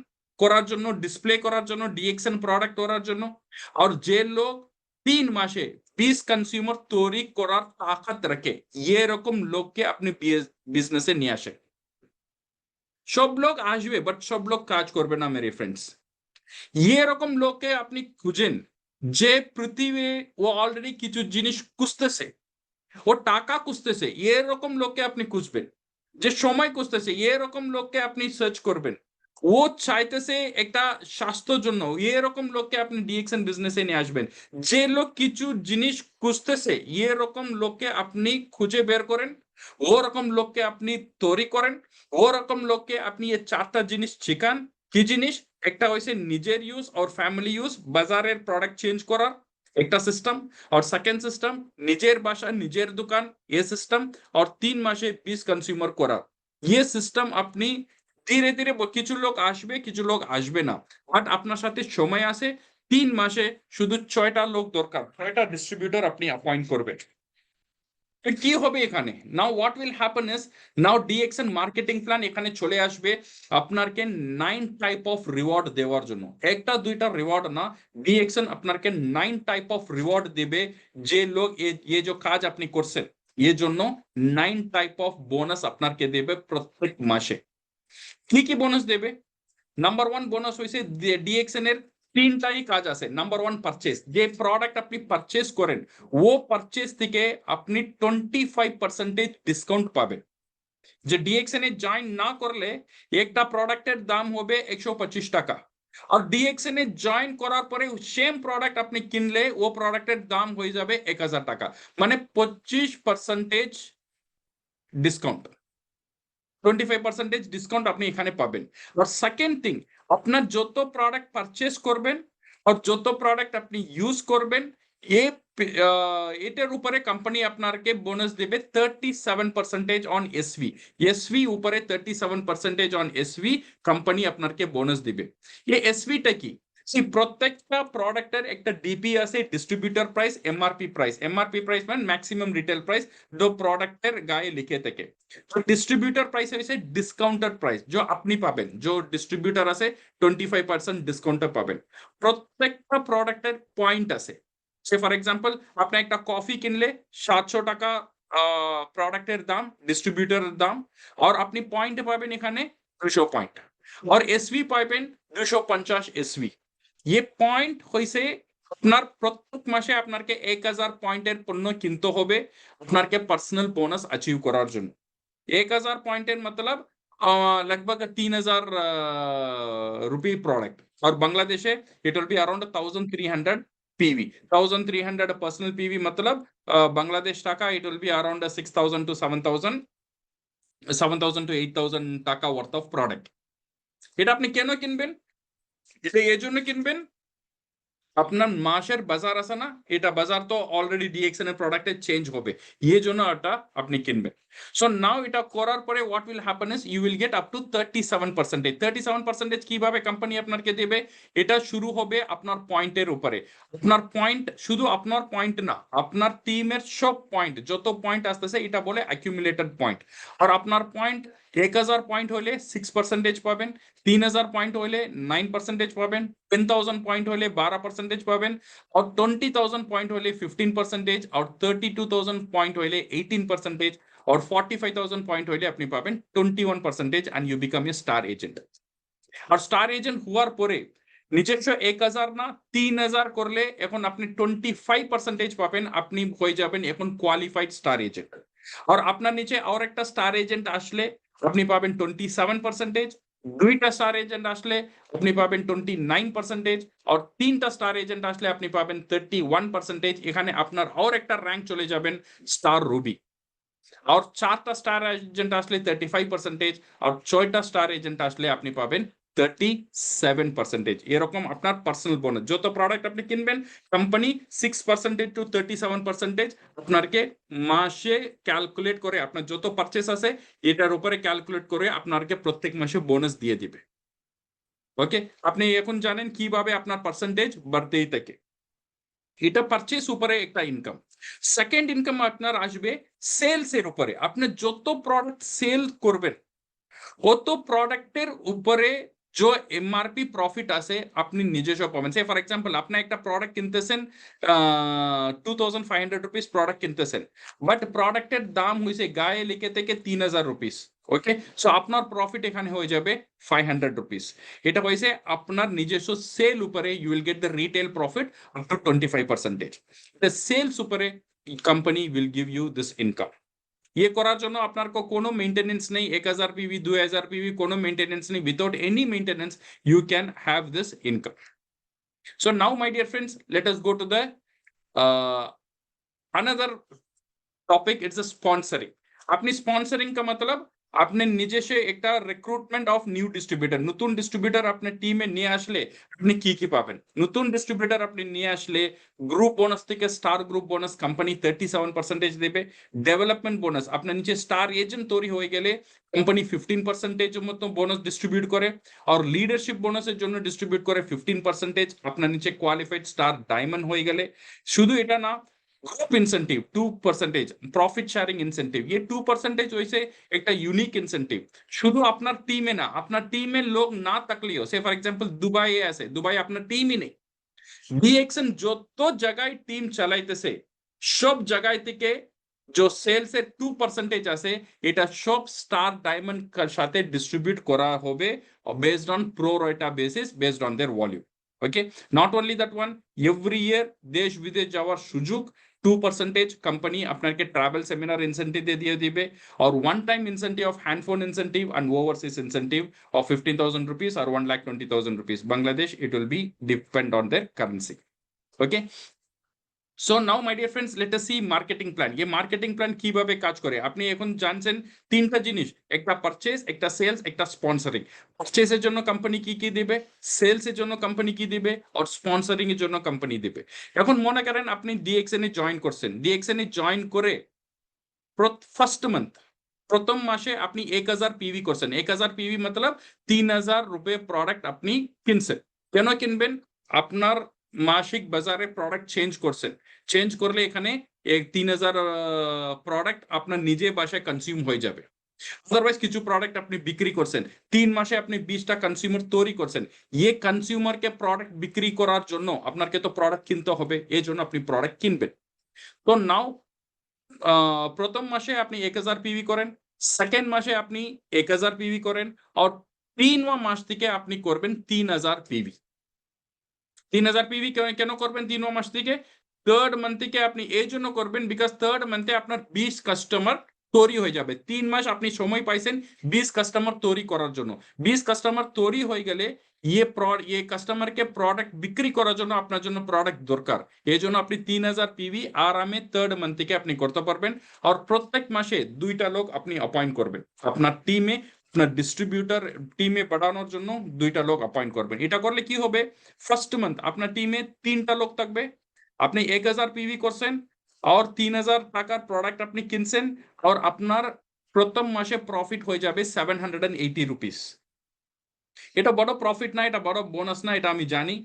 করার জন্য, ডিসপ্লে করার জন্য, ডিএক্সএন প্রোডাক্ট করার জন্য, আর যে লোক 3 মাসে 20 কনজিউমার তৈরি করার তাকাত রাখে, এরকম লোককে আপনি বিজনেসে নিয়ে আসেন। সব লোক আসবে বাট সব লোক কাজ করবে না মেরে ফ্রেন্ডস। এরকম লোককে আপনি খুঁজেন যে পৃথিবী ও অলরেডি কিছু জিনিস খুঁজতেছে, ও টাকা খুঁজতেছে, এরকম লোককে আপনি খুঁজবেন। যে সময় খুঁজতেছে, এরকম লোককে আপনি সার্চ করবেন। ও চাইতেছে একটা স্বাস্থ্যের জন্য, এরকম লোককে আপনি ডিএক্সএন বিজনেসে নিয়ে আসবেন। যে লোক কিছু জিনিস খুঁজতেছে, এরকম লোককে আপনি খুঁজে বের করেন, ওরকম লোককে আপনি তৈরি করেন, ওরকম লোককে আপনি এই 4টা জিনিস শিখান। কি জিনিস? একটা হইছে নিজের ইউজ আর ফ্যামিলি ইউজ বাজারের প্রোডাক্ট চেঞ্জ করার একটা সিস্টেম, আর সেকেন্ড সিস্টেম নিজের বাসা নিজের দোকান এ সিস্টেম, আর 3 মাসে 20 কনজিউমার করার ये সিস্টেম আপনি ধীরে ধীরে কিছু লোক আসবে কিছু লোক আসবে না, বাট আপনার সাথে সময় আছে 3 মাসে শুধু 6টা লোক দরকার, 6টা ডিস্ট্রিবিউটর আপনি অ্যাপয়েন্ট করবেন। তো কি হবে এখানে, নাও what will happen is now DXN marketing plan এখানে চলে আসবে আপনাকে 9 টাইপ অফ রিওয়ার্ড দেওয়ার জন্য, একটা দুইটা রিওয়ার্ড না, ডিএক্সএন আপনাকে 9 টাইপ অফ রিওয়ার্ড দেবে। যে লোক ये जो কাজ আপনি করছেন এর জন্য 9 টাইপ অফ বোনাস আপনাকে দেবে প্রত্যেক মাসে। কি কি বোনাস দেবে? নাম্বার 1 বোনাস হইছে ডিএক্সএন এর 3টাই কাজ আছে। নাম্বার 1 পারচেজ, যে প্রোডাক্ট আপনি পারচেজ করেন ও পারচেজ থেকে আপনি 25% ডিসকাউন্ট পাবেন। যে ডিএক্সএন এ জয়েন না করলে একটা প্রোডাক্টের দাম হবে 125 টাকা, আর ডিএক্সএন এ জয়েন করার পরে সেম প্রোডাক্ট আপনি কিনলে ও প্রোডাক্টের দাম হয়ে যাবে 1000 টাকা, মানে 25% ডিসকাউন্ট, 25% ডিসকাউন্ট আপনি এখানে পাবেন। আর সেকেন্ড থিং, আপনার যত প্রোডাক্ট পারচেজ করবেন আর যত প্রোডাক্ট আপনি ইউজ করবেন এটার উপরে কোম্পানি আপনাকে বোনাস দেবে 37% অন এসভি। এসভি উপরে 37% অন এসভি কোম্পানি আপনাকে বোনাস দিবে। এই এসভিটা কি? প্রত্যেকটা প্রোডাক্টের একটা ডিপি আছে, distributor price, MRP price. MRP price মানে ম্যাক্সিমাম রিটেল প্রাইস, जो প্রোডাক্টের গায়ে লিখে থাকে। তো ডিস্ট্রিবিউটর প্রাইস হইছে ডিসকাউন্টার প্রাইস, जो আপনি পাবেন, जो ডিস্ট্রিবিউটর আছে 25% ডিসকাউন্টে পাবেন। প্রত্যেকটা প্রোডাক্টের পয়েন্ট আছে। সে ফর এক্সাম্পল আপনি একটা কফি কিনলে 700 টাকা প্রোডাক্টের দাম, ডিস্ট্রিবিউটরের দাম, আর আপনি পয়েন্ট পাবেন এখানে 200 পয়েন্ট, আর এসভি পাবেন 250 এসভি। ये পয়েন্ট হইছে আপনার প্রত্যেক মাসে আপনাকে 1000 পয়েন্টের পণ্য কিনতে হবে আপনাকে পার্সোনাল বোনাস অ্যাচিভ করার জন্য। 1000 পয়েंटेर मतलब लगभग 3000 रुपी प्रोडक्ट, और Bangladesh it will be around 1300 PV. 1300 personal PV मतलब बांग्लादेश टाका it will be around 6000 to 7000 to 8000 টাকা ওয়ার্থ অফ প্রোডাক্ট। এটা আপনি কেন কিনবেন? এটা এই জন্য কিনবেন আপনার মাসের বাজার আছে না, এটা বাজার তো অলরেডি ডিএক্সএন এর প্রোডাক্টে চেঞ্জ হবে, এই জন্য এটা আপনি কিনবেন। সো নাও এটা করার পরে what will happen is you will get up to 37%। 37% কিভাবে কোম্পানি আপনাকে দেবে? এটা শুরু হবে আপনার পয়েন্টের উপরে। আপনার পয়েন্ট শুধু আপনার পয়েন্ট না, আপনার টিমের সব পয়েন্ট, যত পয়েন্ট আসতেছে এটা বলে অ্যাকিউমুলেটেড পয়েন্ট। আর আপনার পয়েন্ট 1000 পয়েন্ট হলে 6% পাবেন, 3000 পয়েন্ট হলে 9% পাবেন, 10,000 পয়েন্ট হলে 12% পাবেন, और 20,000 পয়েন্ট হলে 15%, और 32,000 পয়েন্ট হলে 18%, और 45,000 পয়েন্ট হলে আপনি পাবেন 21% and you become a star agent। আর স্টার এজেন্ট হওয়ার পরে নিজস্ব 1000 না 3000 করলে এখন আপনি 25% পাবেন, আপনি হয়ে যাবেন এখন কোয়ালিফাইড স্টার এজেন্ট। আর আপনার নিচে আর একটা স্টার এজেন্ট আসলে আপনি পাবেন 27%, দুইটা স্টার এজেন্ট আসলে আপনি পাবেন 29%, আর 3টা স্টার এজেন্ট আসলে আপনি পাবেন 31%। এখানে আপনার আর একটা র্যাঙ্ক চলে যাবেন স্টার রুবি। আর 4টা স্টার এজেন্ট আসলে 35%, আর 6টা স্টার এজেন্ট আসলে আপনি পাবেন 37%। এরকম আপনার পার্সোনাল বোনাস, যত প্রোডাক্ট আপনি কিনবেন কোম্পানি 6% to 37% আপনাকে মাসে ক্যালকুলেট করে, আপনার যত পারচেস আছে এটার উপরে ক্যালকুলেট করে আপনাকে প্রত্যেক মাসে বোনাস দিয়ে দিবে। ওকে, আপনি এখন জানেন কিভাবে আপনার পার্সেন্টেজ বাড়তেই থাকে। এটা পারচেস উপরে একটা ইনকাম। সেকেন্ড ইনকাম আপনার আসবে সেলস এর উপরে। আপনি যত প্রোডাক্ট সেল করবেন অত প্রোডাক্টের উপরে जो एमआरपी प्रॉफिट আছে আপনি নিজস্ব পাবেন। সে ফর এক্সাম্পল আপনি একটা প্রোডাক্ট কিনতেছেন 2500 রুপিস প্রোডাক্ট কিনতেছেন, বাট প্রোডাক্টের দাম হইছে গায়ে লিখে থেকে 3000 রুপিস। ওকে, সো আপনার প্রফিট এখানে হয়ে যাবে 500 রুপিস। এটা হইছে আপনার নিজস্ব সেল উপরে, you will get the retail profit up to 25%। The sales উপরে company will give you this income. ये করার জন্য আপনার কোনো মেইনটেনেন্স নেই, 1000 পিভি 2000 পিভি কোনো মেইনটেনেন্স নেই, without any maintenance you can have this income। So now my dear friends, let us go to the another topic, it's a sponsoring। আপনি sponsoring का मतलब আপনি নিজস্ব একটা রিক্রুটমেন্ট অফ নিউ ডিস্ট্রিবিউটর, নতুন distributor আপনার টিমে নিয়ে আসলে আপনি কি কি পাবেন? নতুন ডিস্ট্রিবিউটর আপনি নিয়ে আসলে গ্রুপ বোনাস থেকে স্টার গ্রুপ বোনাস কোম্পানি 37% দেবে। ডেভেলপমেন্ট বোনাস আপনার নিচে স্টার এজেন্ট তৈরি হয়ে গেলে কোম্পানি 15% মতো বোনাস ডিস্ট্রিবিউট করে, আর লিডারশিপ বোনাসের জন্য ডিস্ট্রিবিউট করে 15%। আপনার নিচে কোয়ালিফাইড স্টার ডায়মন্ড হয়ে গেলে, শুধু এটা না, group incentive 2%, profit sharing incentive, ये 2% হয়েছে একটা ইউনিক ইনসেন্টিভ। শুধু আপনার টিমে না, আপনার টিমের লোক না থাকলেও, সে ফর এক্সাম্পল দুবাইয়ে আছে, দুবাই আপনার টিমই নেই, ডিএক্সএন যত জায়গায় টিম চালাইতেছে সব জায়গায় থেকে যে সেলস এর 2% আছে, এটা সব স্টার ডায়মন্ড সাথে ডিস্ট্রিবিউট করা হবে based on pro rata basis, based on their volume. Okay, not only that one, every year দেশ বিদেশ যাওয়ার সুযোগ 2% কোম্পানি আপনাকে ট্রাভেল সেমিনার ইনসেন্টিভ দিয়ে দিবে, और one time incentive of handphone incentive and overseas incentive of 15,000 rupees or 1,20,000 rupees Bangladesh. It will be depend on their currency. Okay, so now my dear friends, let us see marketing plan. ये marketing plan কিভাবে কাজ করে আপনি এখন জানছেন তিনটা জিনিস, একটা পারচেজ, একটা সেলস, একটা স্পন্সরিং। পারচেজের জন্য কোম্পানি কি কি দিবে, সেলস এর জন্য কোম্পানি কি দিবে, আর স্পন্সরিং এর জন্য কোম্পানি দিবে। এখন মনে করেন আপনি ডিএক্সএন এ জয়েন করছেন, ডিএক্সএন এ জয়েন করে ফার্স্ট মান্থ, প্রথম মাসে আপনি 1000 পিভি করছেন। 1000 পিভি মতলব 3000 রুপে প্রোডাক্ট আপনি কিনছেন। কেন কিনবেন? আপনার মাসিক বাজারে প্রোডাক্ট চেঞ্জ করছেন, চেঞ্জ করলে এখানে 3000 প্রোডাক্ট আপনার নিজে বাসায় কনজিউম হয়ে যাবে। আদারওয়াইজ কিছু প্রোডাক্ট আপনি বিক্রি করছেন, 3 মাসে আপনি 20টা কনজিউমার তৈরি করছেন। ये কনজিউমারকে প্রোডাক্ট বিক্রি করার জন্য আপনাকে তো প্রোডাক্ট কিনতে হবে, এই জন্য আপনি প্রোডাক্ট কিনবেন। তো নাও প্রথম মাসে আপনি 1000 পিভি করেন, সেকেন্ড মাসে আপনি 1000 পিভি করেন, আর 3 মাস থেকে আপনি করবেন 3000 পিভি। 3000 পিভি কেন করবেন 3 মাস থেকে? থার্ড মান্থ থেকে আপনি এই জন্য করবেন বিকজ থার্ড মান্থে আপনার 20 কাস্টমার তৈরি হয়ে যাবে। 3 মাস আপনি সময় পাইছেন 20 কাস্টমার তৈরি করার জন্য। 20 কাস্টমার তৈরি হয়ে গেলে ये কাস্টমারকে প্রোডাক্ট বিক্রি করার জন্য আপনার জন্য প্রোডাক্ট দরকার, এই জন্য আপনি 3000 পিভি আরামে থার্ড মান্থ থেকে আপনি করতে পারবেন। আর প্রত্যেক মাসে 2টা লোক আপনি অ্যাপয়েন্ট করবেন আপনার টিমে, আপনার ডিস্ট্রিবিউটর টিমে পাঠানোর জন্য 2টা লোক অ্যাপয়েন্ট করবেন। এটা করলে কি হবে, ফার্স্ট মান্থ আপনার টিমে 3টা লোক থাকবে, আপনি 1000 পিভি করছেন, আর 3000 টাকার প্রোডাক্ট আপনি কিনছেন, আর আপনার প্রথম মাসে প্রফিট হয়ে যাবে 780 রুপিস। এটা বড় প্রফিট না, এটা বড় বোনাস না, এটা আমি জানি।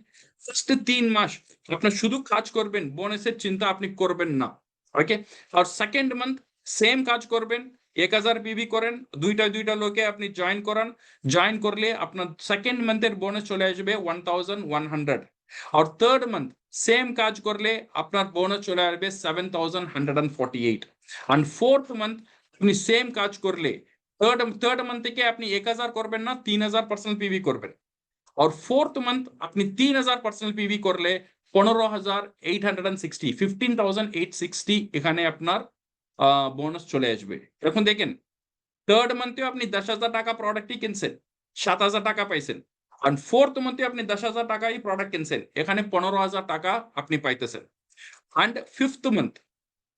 ফার্স্ট 3 মাস আপনি শুধু কাজ করবেন, বোনাসের চিন্তা আপনি করবেন না। ওকে, আর সেকেন্ড মান্থ সেম কাজ করবেন, 1000 পিভি করেন, দুইটা লোকে আপনি জয়েন করান, জয়েন করলে আপনার সেকেন্ড মান্থের বোনাস চলে আসবে 1100। আর থার্ড মান্থ সেম কাজ করলে আপনার বোনাস চলে আসবে 7148। আর ফোর্থ মান্থ আপনি সেম কাজ করলে থার্ড মান্থ থেকে আপনি 1000 করবেন না, 3000 পার্সোনাল পিভি করবেন। আর ফোর্থ মান্থ আপনি 3000 পার্সোনাল পিভি করলে 15860, 15860 এখানে আপনার বোনাস চলে আসবে। এখন দেখেন থার্ড মান্থেও আপনি 10,000 টাকা প্রোডাক্টই কিনছেন, 7000 টাকা পাইছেন। আর ফোর্থ মান্থে আপনি 10,000 টাকাই প্রোডাক্ট কিনছেন, এখানে 15,000 টাকা আপনি পাইতেছেন। অ্যান্ড ফিফথ মান্থ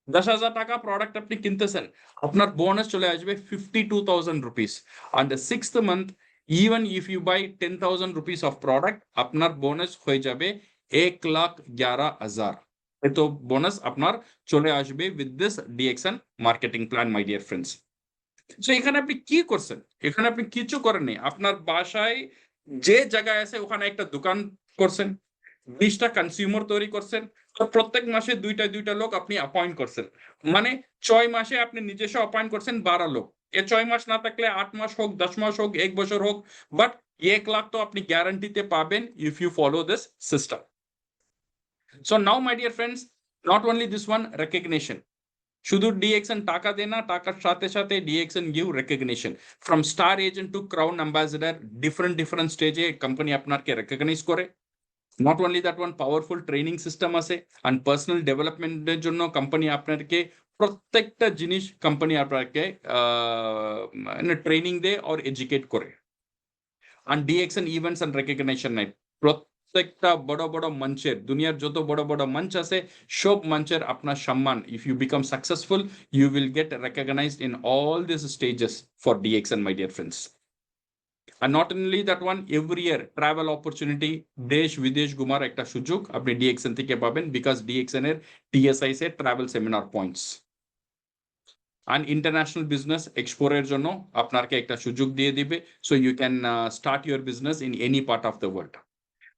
10,000 টাকা প্রোডাক্ট আপনি কিনতেছেন, আপনার বোনাস চলে আসবে 52,000 rupees. And sixth month even if you buy 10,000 rupees of product, আপনার বোনাস হয়ে যাবে 1,11,000। তো বোনাস আপনার চলে আসবে with this DXN marketing plan, my dear friends. তো এখানে আপনি কি করছেন? এখানে আপনি কিছু করেননি, আপনার বাসায় যে জায়গায় আছে ওখানে একটা দোকান করছেন, 20টা কনজিউমার তৈরি করছেন, তো প্রত্যেক মাসে দুইটা লোক আপনি অ্যাপয়েন্ট করছেন। মানে 6 মাসে আপনি নিজস্ব অ্যাপয়েন্ট করছেন 12 লোক। এ 6 মাস না থাকলে 8 মাস হোক, 10 মাস হোক, 1 বছর হোক, বাট 1 লাখ তো আপনি গ্যারান্টিতে পাবেন if you follow this system. So now my dear friends, not only this one, recognition. শুধু ডিএক্সএন টাকা দেয় না, টাকার সাথে সাথে DXN give recognition from star agent to crown ambassador, different স্টেজে কোম্পানি আপনাকে রেকগনাইজ করে। Not only that one, powerful training system আছে, অ্যান্ড পার্সোনাল ডেভেলপমেন্টের জন্য কোম্পানি আপনাকে প্রত্যেকটা জিনিস কোম্পানি আপনাকে ট্রেনিং দেয় আর এডুকেট করে। And DXN events and recognition night, প্রত্যেকটা বড় বড় মঞ্চের, দুনিয়ার যত বড় বড় মঞ্চ আছে সব মঞ্চের আপনার সম্মান, if you become successful you will get recognized in all these stages for DXN, my dear friends. And not only that one, every year travel opportunity দেশ বিদেশ ঘুমার একটা সুযোগ আপনি DXN থেকে পাবেন, বিকজ DXN এর TSI say travel seminar points. and international business এক্সপোরের জন্য আপনাকে একটা সুযোগ দিয়ে দিবে, so you can start your business in any part of the world.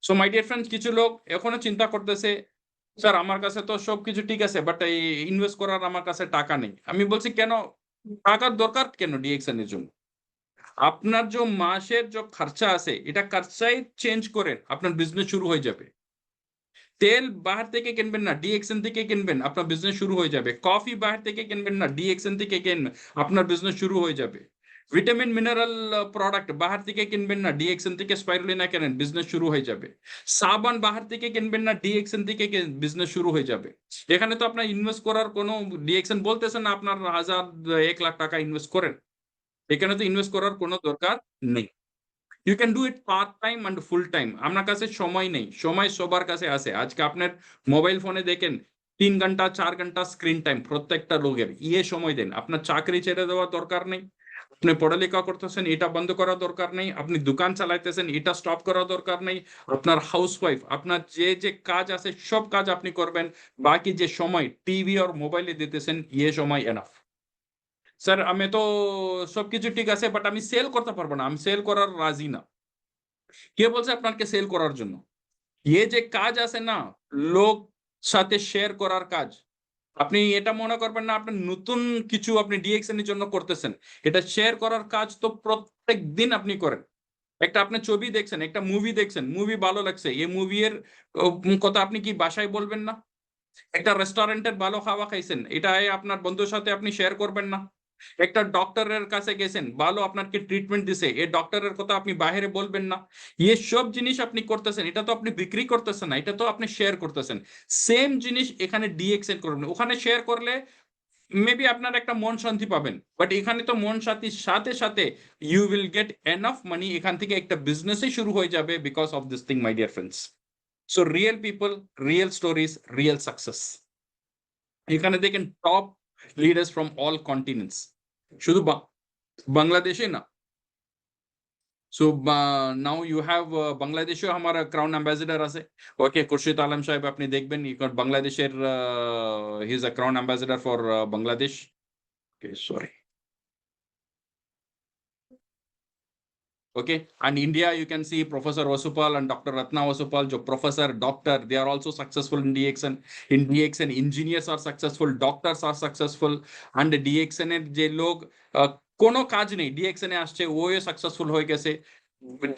So my dear friends, কিছু লোক এখনো চিন্তা করতেছে, স্যার আমার কাছে তো সবকিছু ঠিক আছে, বাট এই ইনভেস্ট করার আমার কাছে টাকা নেই। আমি বলছি কেন টাকার দরকার কেন DXN এর জন্য? আপনার যে মাসের যে খরচা আছে এটা খরচাই চেঞ্জ করেন, আপনার বিজনেস শুরু হয়ে যাবে। তেল বাহির থেকে কিনবেন না, DXN থেকে কিনবেন, আপনার বিজনেস শুরু হয়ে যাবে। কফি বাহির থেকে কিনবেন না, DXN থেকে কিনবেন, আপনার বিজনেস শুরু হয়ে যাবে। ভিটামিন মিনারেল প্রোডাক্ট বাহির থেকে কিনবেন না, DXN থেকে স্পাইরুলিনা কেনেন, বিজনেস শুরু হয়ে যাবে। সাবান বাহির থেকে কিনবেন না, DXN থেকে বিজনেস শুরু হয়ে যাবে। এখানে তো আপনার ইনভেস্ট করার কোনো DXN বলতেছেন না আপনার 1000-1 লাখ টাকা ইনভেস্ট করেন, এখানে তো ইনভেস্ট করার কোনো দরকার নেই। You can do it part time and full time. আপনার কাছে সময় নেই, সময় সবার কাছে আছে। আজকে আপনার মোবাইল ফোনে দেখেন 3 ঘন্টা 4 ঘন্টা স্ক্রিন টাইম প্রত্যেকটা লোকের। সময় দেন, আপনার চাকরি ছেড়ে দেওয়ার দরকার নেই, আপনি পড়ালেখা করতেছেন এটা বন্ধ করার দরকার নেই, আপনি দোকান চালাইতেছেন এটা স্টপ করার দরকার নেই, আপনার হাউসওয়াইফ আপনার যে যে কাজ আছে সব কাজ আপনি করবেন। বাকি যে সময় টিভি আর মোবাইলে দিতেছেন সময় এনাফ। স্যার আমি তো সবকিছু ঠিক আছে, বাট আমি সেল করতে পারবো না, আমি সেল করার রাজি না। কে বলছে আপনাকে সেল করার জন্য? যে কাজ আছে না, লোক সাথে শেয়ার করার কাজ, আপনি এটা মনে করবেন না আপনার নতুন কিছু আপনি DXN এর জন্য করতেছেন। এটা শেয়ার করার কাজ তো প্রত্যেক দিন আপনি করেন। একটা আপনি ছবি দেখছেন, একটা মুভি দেখছেন, মুভি ভালো লাগছে, এই মুভি এর কথা আপনি কি বাসায় বলবেন না? একটা রেস্টুরেন্টের ভালো খাওয়া খাইছেন, এটা আপনার বন্ধুর সাথে আপনি শেয়ার করবেন না? একটা ডক্টরের কাছে গেছেন, ভালো আপনাকে ট্রিটমেন্ট দিছে, এই ডক্টরের কথা আপনি বাইরে বলবেন না? সব জিনিস আপনি করতেছেন, এটা তো আপনি বিক্রি করতেছেন না, এটা তো আপনি শেয়ার করতেছেন। সেম জিনিস এখানে DXN করবেন, ওখানে শেয়ার করলে মেবি আপনার একটা মন শান্তি পাবেন, বাট এখানে তো মন শান্তির সাথে সাথে you will get enough money, এখান থেকে একটা বিজনেসই শুরু হয়ে যাবে because of this thing, my dear friends. So real people, real stories, real success. এখানে দেখেন top leaders from all continents, শুধু বাংলাদেশে না। সো নাও ইউ হ্যাভ বাংলাদেশেও আমার ক্রাউন অ্যাম্বাসেডার আছে, ওকে, খুরশিদ আলম সাহেব আপনি দেখবেন বাংলাদেশের he is a crown ambassador for Bangladesh. Okay, sorry. Okay, and India you can see Professor Vasupal and Dr. Ratna Vasupal, jo professor, doctor, they are also successful in DXN. In DXN, engineers are successful, doctors are successful, and DXN এর যে লোক কোনো কাজ নেই DXN এ আসছে, ওও successful হয়ে গেছে।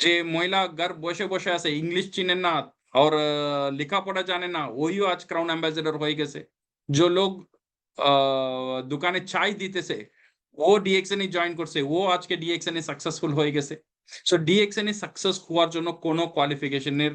যে মহিলা ঘর বসে বসে আছে, ইংলিশ চিনেন না আর লেখাপড়া জানে না, ওইও আজ ক্রাউন অ্যাম্বাসেডর হয়ে গেছে। যে লোক দোকানে চাই দিতেছে, ও DXN এ জয়েন করছে, ও আজকে DXN এ সাকসেসফুল হয়ে গেছে। সো DXN এ সাকসেস হওয়ার জন্য কোনো কোয়ালিফিকেশনের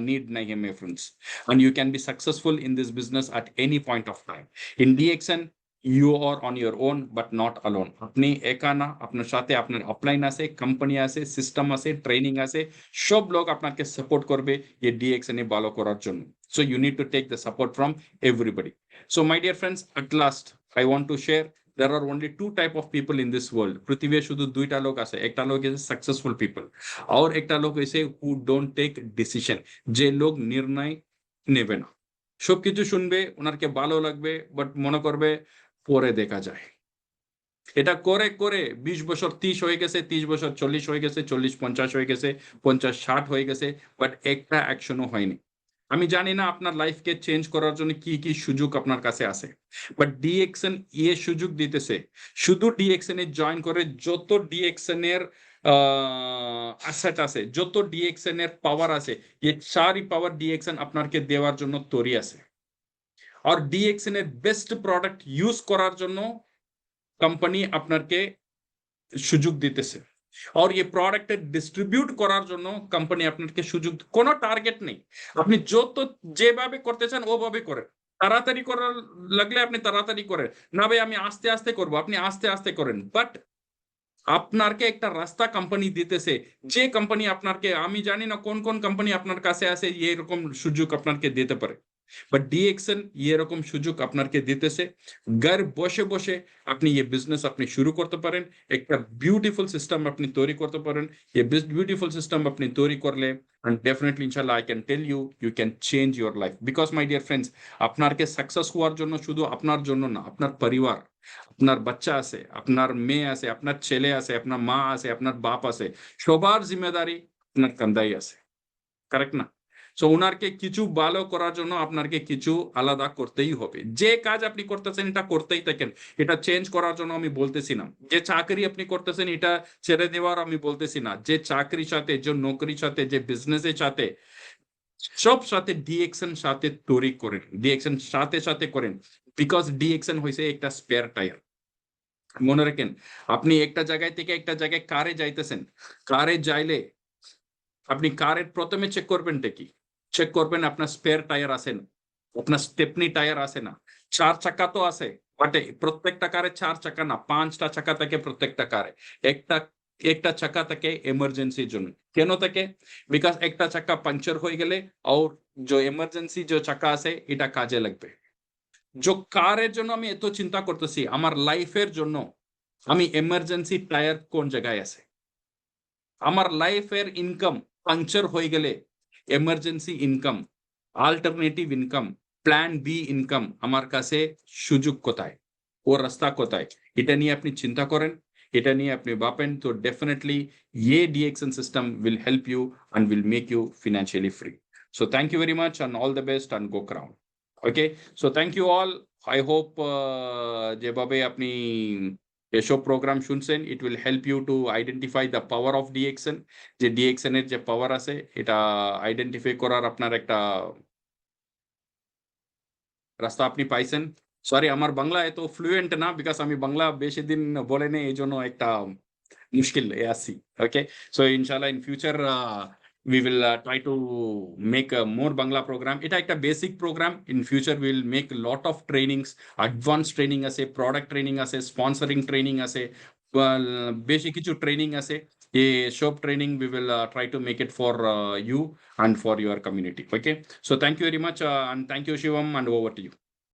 need নাই, my friends, and you can be successful in this business at any point of time. In DXN you are on your own but not alone. আপনি একা না, আপনার সাথে আপনার আপলাইন আছে, কোম্পানি আছে, সিস্টেম আছে, ট্রেনিং আছে, সব লোক আপনাকে সাপোর্ট করবে এই DXN এ ভালো করার জন্য। So you need to take the support from everybody. So my dear friends, at last I want to share there are only two type of people in this world. পৃথিবীতে শুধু দুইটা লোক আছে, একটা লোক is successful people আর একটা লোক হইছে who don't take decision, যে লোক নির্ণয় নেবে না, সবকিছু শুনবে, ওনারকে ভালো লাগবে, বাট মনে করবে পরে দেখা যায়। এটা করে করে 20 বছর 30 হয়ে গেছে, 30 বছর 40 হয়ে গেছে, 40-50 হয়ে গেছে, 50-60 হয়ে গেছে, বাট একটা অ্যাকশনও হয়নি। আমি জানি না আপনার লাইফকে চেঞ্জ করার জন্য কি কি সুযোগ আপনার কাছে আছে, বাট DXN সুযোগ দিতেছে। শুধু DXN এ জয়েন করে যত DXN এর অ্যাসেট আছে, যত DXN এর পাওয়ার আছে, সারি পাওয়ার DXN আপনাকে দেওয়ার জন্য তৈরি আছে। আর DXN এর বেস্ট প্রোডাক্ট ইউজ করার জন্য কোম্পানি আপনাকে সুযোগ দিতেছে। আর এই প্রোডাক্ট ডিস্ট্রিবিউট করার জন্য কোম্পানি আপনাকে সুযোগ, কোনো টার্গেট নেই, আপনি যত যেভাবে করতে চান ওভাবে করেন। তাড়াতাড়ি করার লাগলে আপনি তাড়াতাড়ি করেন, না ভাই আমি আস্তে আস্তে করব, আপনি আস্তে আস্তে করেন, বাট আপনাকে একটা রাস্তা কোম্পানি দিতেছে, যে কোম্পানি আপনাকে, আমি জানি না কোন কোন কোম্পানি আপনার কাছে আছে এরকম সুযোগ আপনাকে দিতে পারে, বাট ডিএক্সএন এরকম সুযোগ আপনাকে দিতেছে। ঘর বসে বসে আপনি বিজনেস আপনি শুরু করতে পারেন, একটা বিউটিফুল সিস্টেম আপনি তৈরি করতে পারেন। বিউটিফুল সিস্টেম আপনি তৈরি করলে and definitely inshallah I can tell you you can change your life, because my dear friends, আপনাকে সাকসেস হওয়ার জন্য শুধু আপনার জন্য না, আপনার পরিবার, আপনার বাচ্চা আছে, আপনার মেয়ে আছে, আপনার ছেলে আছে, আপনার মা আছে, আপনার বাপ আছে, সবার জিম্মেদারি আপনার কান্দাই আছে, কারেক্ট না? সো উনারকে কিছু ভালো করার জন্য আপনাকে কিছু আলাদা করতেই হবে। যে কাজ আপনি করতেছেন এটা করতেই থাকেন, এটা চেঞ্জ করার জন্য আমি বলতেছি না। যে চাকরি আপনি করতেছেন এটা ছেড়ে দেওয়ার আমি বলতেছি না। যে চাকরির সাথে, যে নৌকরির সাথে, যে বিজনেসের সাথে, সব সাথে ডিএক্সএন সাথে তৈরি করেন, ডিএক্সএন সাথে সাথে করেন, বিকজ ডিএক্সএন হয়েছে একটা স্পেয়ার টায়ার। মনে রাখেন, আপনি একটা জায়গায় থেকে একটা জায়গায় কারে যাইতেছেন, কারে যাইলে আপনি কারের প্রথমে চেক করবেনটা কি? চেক করবেন আপনার স্পেয়ার টায়ার আছে না, আপনার স্টেপনি টায়ার আছে না। ৪ চাকা তো আছে, বটে প্রত্যেকটা কারে ৪ চাকা না, ৫ টা চাকা থাকে প্রত্যেকটা কারে। একটা একটা চাকা থাকে এমার্জেন্সির জন্য। কেন থাকে? বিকজ একটা চাকা পাংচার হয়ে গেলে और जो এমার্জেন্সি जो চাকা আছে এটা কাজে লাগবে। কারের জন্য আমি এত চিন্তা করতেছি, আমার লাইফের জন্য আমি এমার্জেন্সি টায়ার কোন জায়গায় আছে? আমার লাইফের ইনকাম পাংচার হয়ে গেলে emergency income, alternative income, plan B income আমার কাছে সুযোগ কোথায়? ও রাস্তা কোথায়? এটা নিয়ে আপনি চিন্তা করেন, এটা নিয়ে আপনি ভাবেন, তো definitely DXN system will help you and will make you financially free. So thank you very much and all the best and go crown. Okay, so thank you all. I hope যেভাবে আপনি এসব programme শুনছেন, it will help you to identify the power of DXN, যে DXN এর যে পাওয়ার আছে এটা identify করার আপনার একটা রাস্তা আপনি পাইছেন। সরি আমার বাংলা এত ফ্লুয়েন্ট না, বিকজ আমি বাংলা বেশি দিন বলে নেই, এইজন্য একটা মুশকিল আছি। ওকে, সো ইনশাআল্লাহ in future we will try to make a more Bangla program. এটা একটা basic program. In future we will make a lot of trainings, advanced training আছে, প্রোডাক্ট ট্রেনিং আছে, স্পন্সরিং ট্রেনিং আছে, বেশি কিছু ট্রেনিং আছে। সব training we will try to make it for you and for your community. Okay, so thank you very much and thank you Shivam, and over to you.